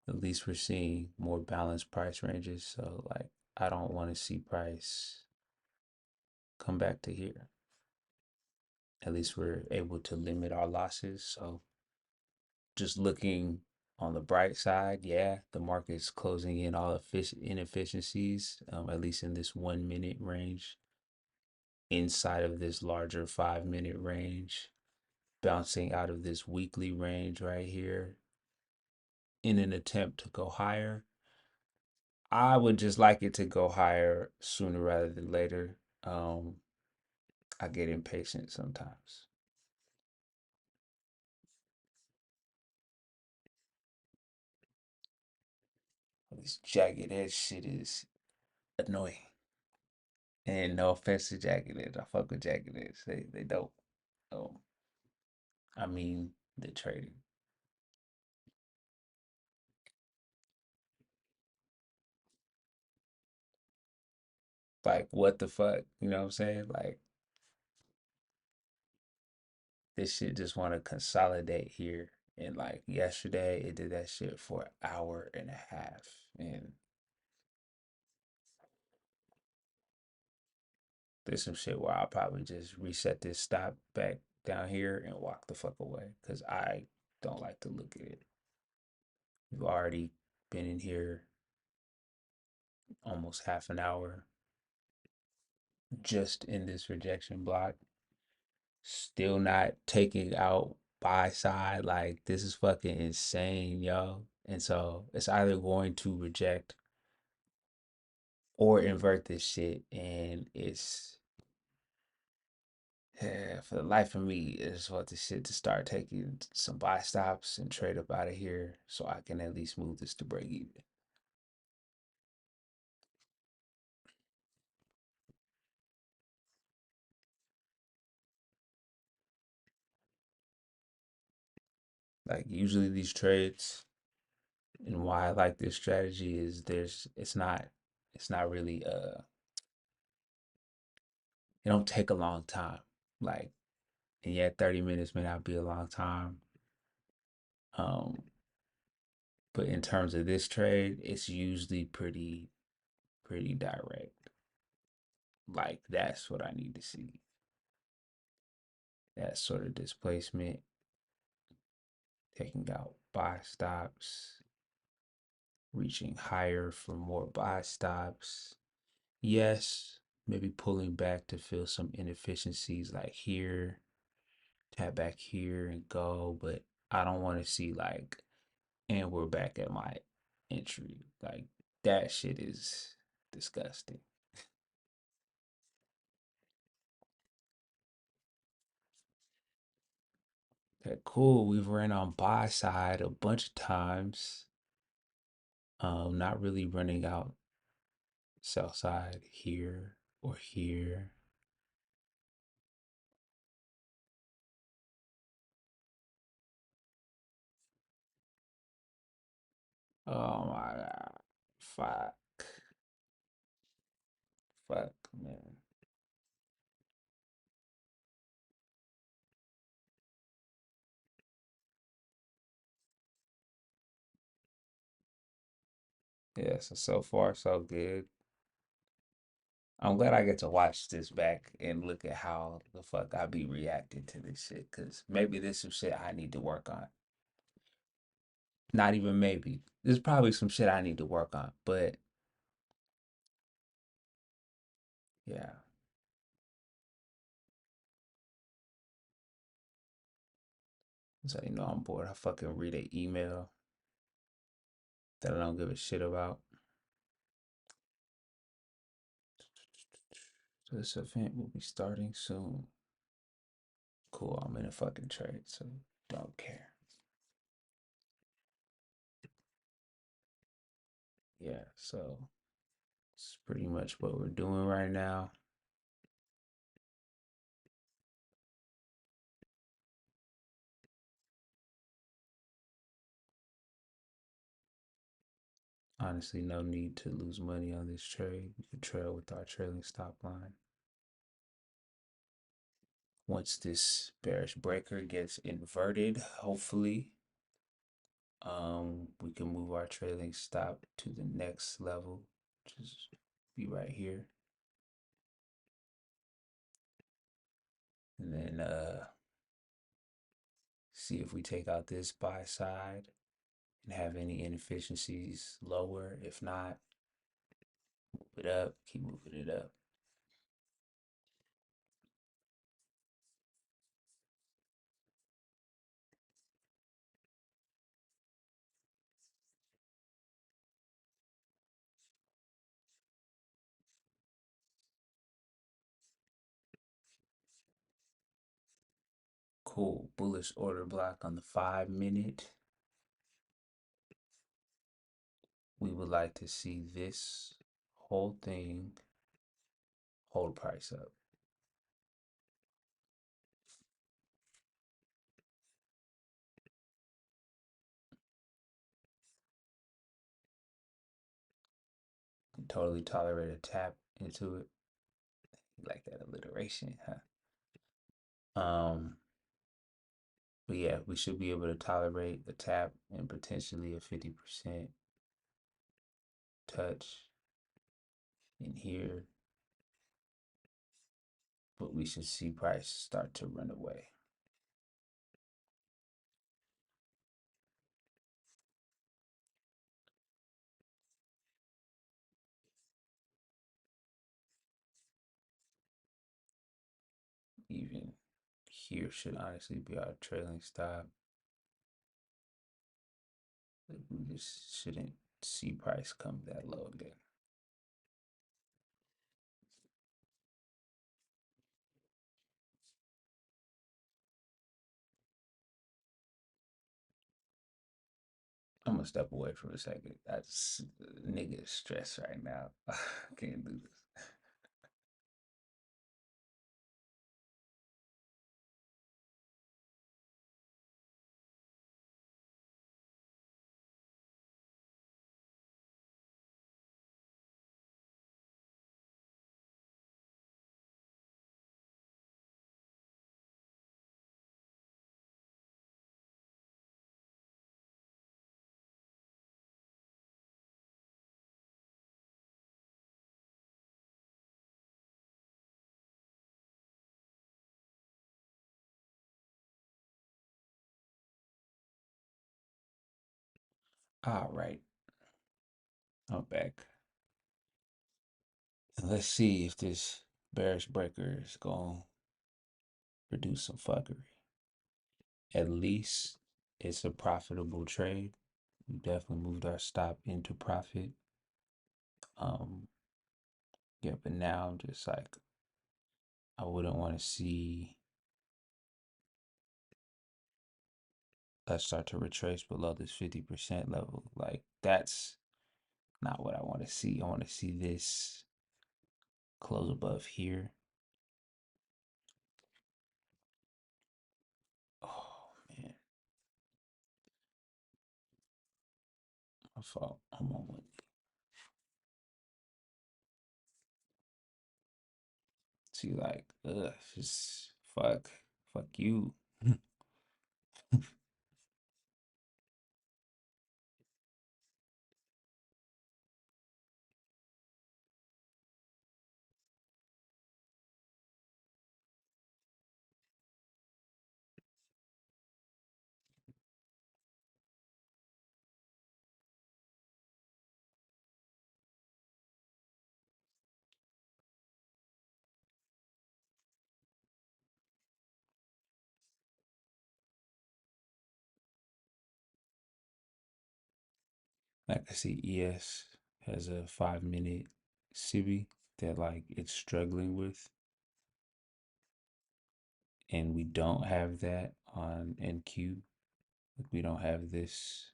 at least we're seeing more balanced price ranges. So, like, I don't want to see price come back to here. At least we're able to limit our losses. So, just looking on the bright side, yeah, the market's closing in all inefficiencies, at least in this 1 minute range, inside of this larger 5 minute range, bouncing out of this weekly range right here in an attempt to go higher. I would just like it to go higher sooner rather than later. I get impatient sometimes. This jagged edge shit is annoying. And no offense to jagged edge, I fuck with jagged edge. They dope. Um, I mean the trading. Like what the fuck? You know what I'm saying? Like this shit just want to consolidate here. And like yesterday, it did that shit for an hour and a half. And there's some shit where I'll probably just reset this stop back down here and walk the fuck away because I don't like to look at it. We've already been in here almost half an hour just in this rejection block, still not taking out buy side. Like, this is fucking insane, yo. And so it's either going to reject or invert this shit. And it's, yeah, for the life of me, I just want this shit to start taking some buy stops and trade up out of here so I can at least move this to break even. Like, usually these trades, and why I like this strategy is it's not really it don't take a long time. Like, and yet 30 minutes may not be a long time. Um, but in terms of this trade, it's usually pretty direct. Like, that's what I need to see. That sort of displacement, taking out buy stops, reaching higher for more buy stops. Yes, maybe pulling back to fill some inefficiencies like here, tap back here and go, but I don't want to see like, and we're back at my entry. Like, that shit is disgusting. Okay, cool. We've ran on buy side a bunch of times. Not really running out sell side here or here. Oh my god. Fuck. Fuck, man. Yeah, so far so good. I'm glad I get to watch this back and look at how the fuck I be reacting to this shit. Cause maybe this is some shit I need to work on. Not even maybe. There's probably some shit I need to work on. But yeah. So I'm bored. I fucking read an email that I don't give a shit about. So this event will be starting soon. Cool, I'm in a fucking trade, so don't care. Yeah, so it's pretty much what we're doing right now. honestly no need to lose money on this trade. We could trail with our trailing stop line. Once this bearish breaker gets inverted, hopefully, we can move our trailing stop to the next level, just be right here. And then see if we take out this buy side and have any inefficiencies lower. If not, move it up, keep moving it up. Cool. Bullish order block on the 5 minute. We would like to see this whole thing hold price up. Can totally tolerate a tap into it. You like that alliteration, huh? But yeah, we should be able to tolerate a tap and potentially a 50% touch in here, but we should see price start to run away. Even here should honestly be our trailing stop. We just shouldn't see price come that low again. I'm gonna step away for a second. I just nigga is stressed right now. I can't do this. All right, I'm back. And let's see if this bearish breaker is gonna produce some fuckery. At least it's a profitable trade. We definitely moved our stop into profit. Um, yeah, but now I'm just like, I wouldn't want to see us start to retrace below this 50% level. Like, that's not what I want to see. I want to see this close above here. Oh man, my fault. I'm on one. See, like, just fuck you. Like I see, ES has a 5 minute CB that like it's struggling with, and we don't have that on NQ. Like we don't have this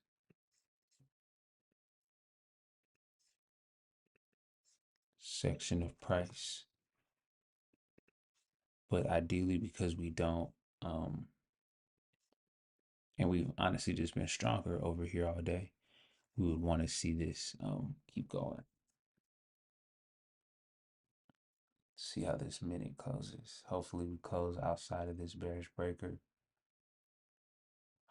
section of price, but ideally because we don't, um, and we've honestly just been stronger over here all day. we would want to see this keep going. See how this minute closes. Hopefully we close outside of this bearish breaker,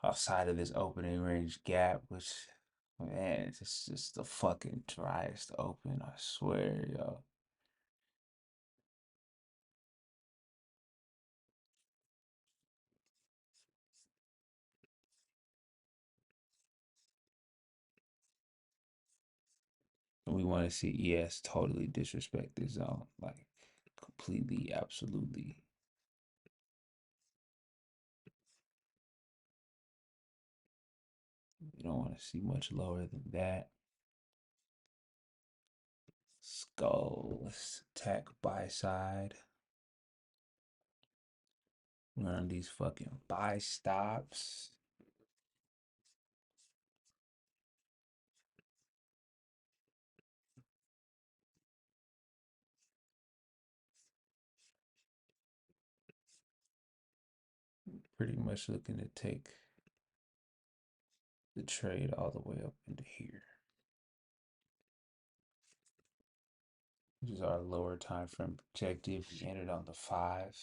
outside of this opening range gap, which man, it's just the fucking driest open, I swear, yo. And we want to see ES totally disrespect this zone. Like completely, absolutely. We don't want to see much lower than that. Skull. Let's attack buy side. Run these fucking buy stops. Pretty much looking to take the trade all the way up into here, which is our lower time frame objective. We ended on the five.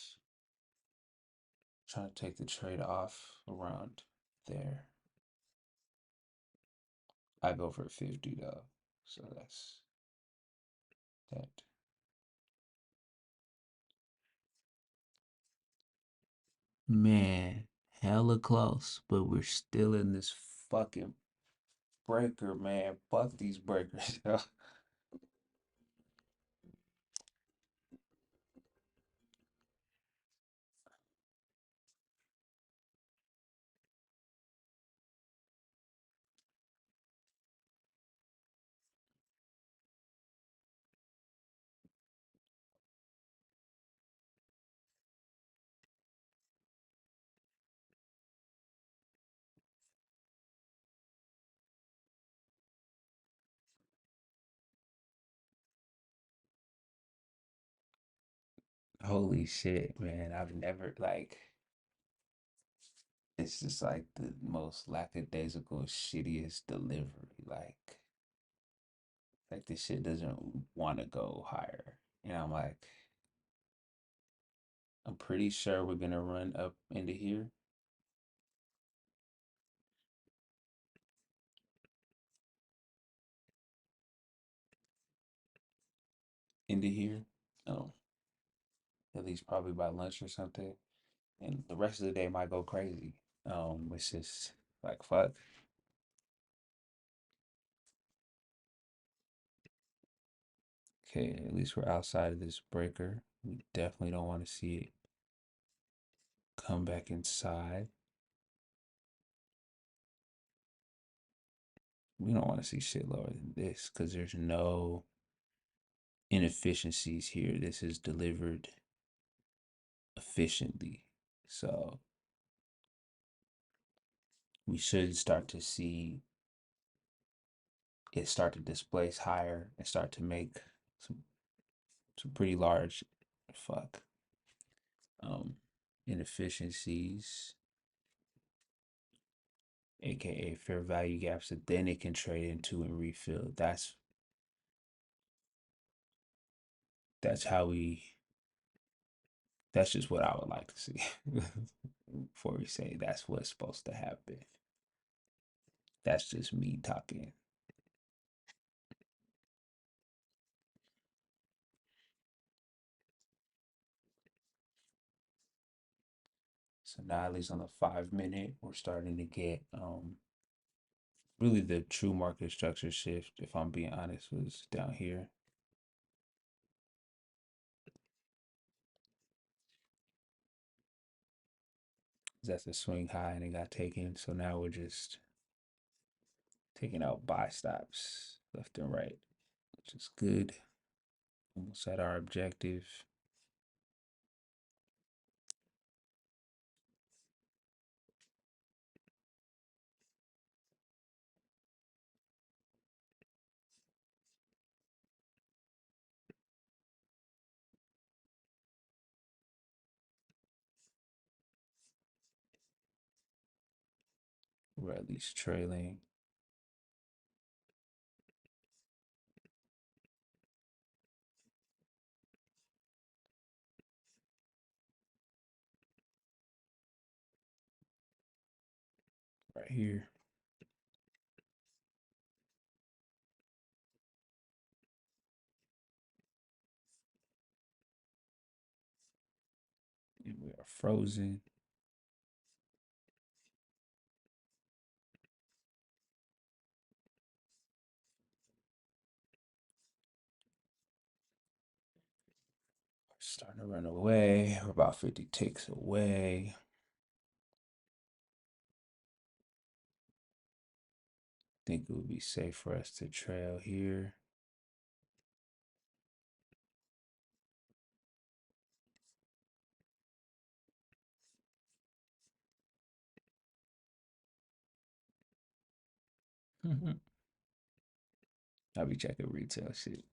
Trying to take the trade off around there. I go for 50 though, so that's that. Man, hella close, but we're still in this fucking breaker, man. Fuck these breakers. Holy shit, man. I've never like it's just like the most lackadaisical, shittiest delivery. Like this shit doesn't want to go higher. And I'm like, I'm pretty sure we're gonna run up into here. Into here. Oh, at least probably by lunch or something. And the rest of the day might go crazy. It's just like fuck. Okay, at least we're outside of this breaker. We definitely don't want to see it come back inside. We don't want to see shit lower than this because there's no inefficiencies here. This is delivered efficiently. So we should start to see it start to displace higher and start to make some some pretty large fuck um inefficiencies, aka fair value gaps that then it can trade into and refill. That's how we that's just what I would like to see before we say that's what's supposed to happen. That's just me talking. So now at least on the 5 minute, we're starting to get really the true market structure shift, if I'm being honest, was down here. That's a swing high and it got taken. So now we're just taking out buy stops left and right, which is good. Almost at our objective. We're at least trailing. right here. And we are frozen. Starting to run away. We're about 50 ticks away. Think it would be safe for us to trail here. I'll be checking retail shit.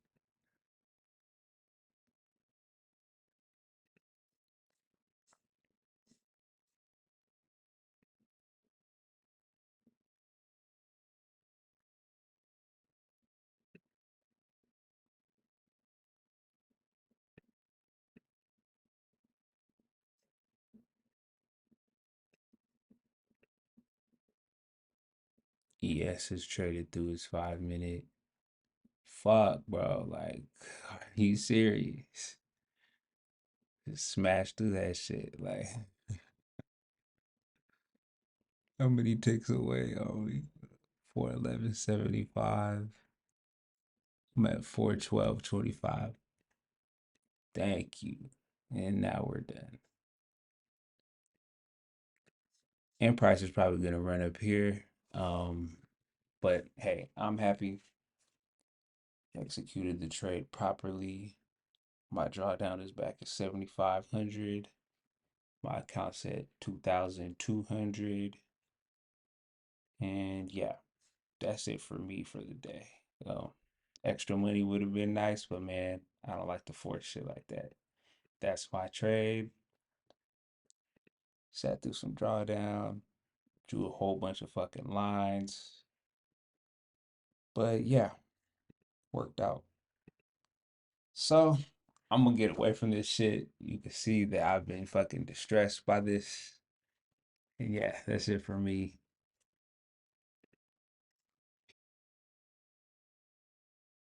ES is traded through his 5 minute. Fuck, bro. Like, he's serious. Just smash through that shit. Like, how many ticks away are we? 411.75. I'm at 412.25. Thank you. And now we're done. And price is probably gonna run up here. But hey, I'm happy. Executed the trade properly. My drawdown is back at 7,500. My account's at 2,200. And yeah, that's it for me for the day. Um, Extra money would have been nice, but man, I don't like to force shit like that. That's my trade. Sat through some drawdown, drew a whole bunch of fucking lines. But yeah, worked out. So I'm gonna get away from this shit. You can see that I've been fucking distressed by this. And yeah, that's it for me.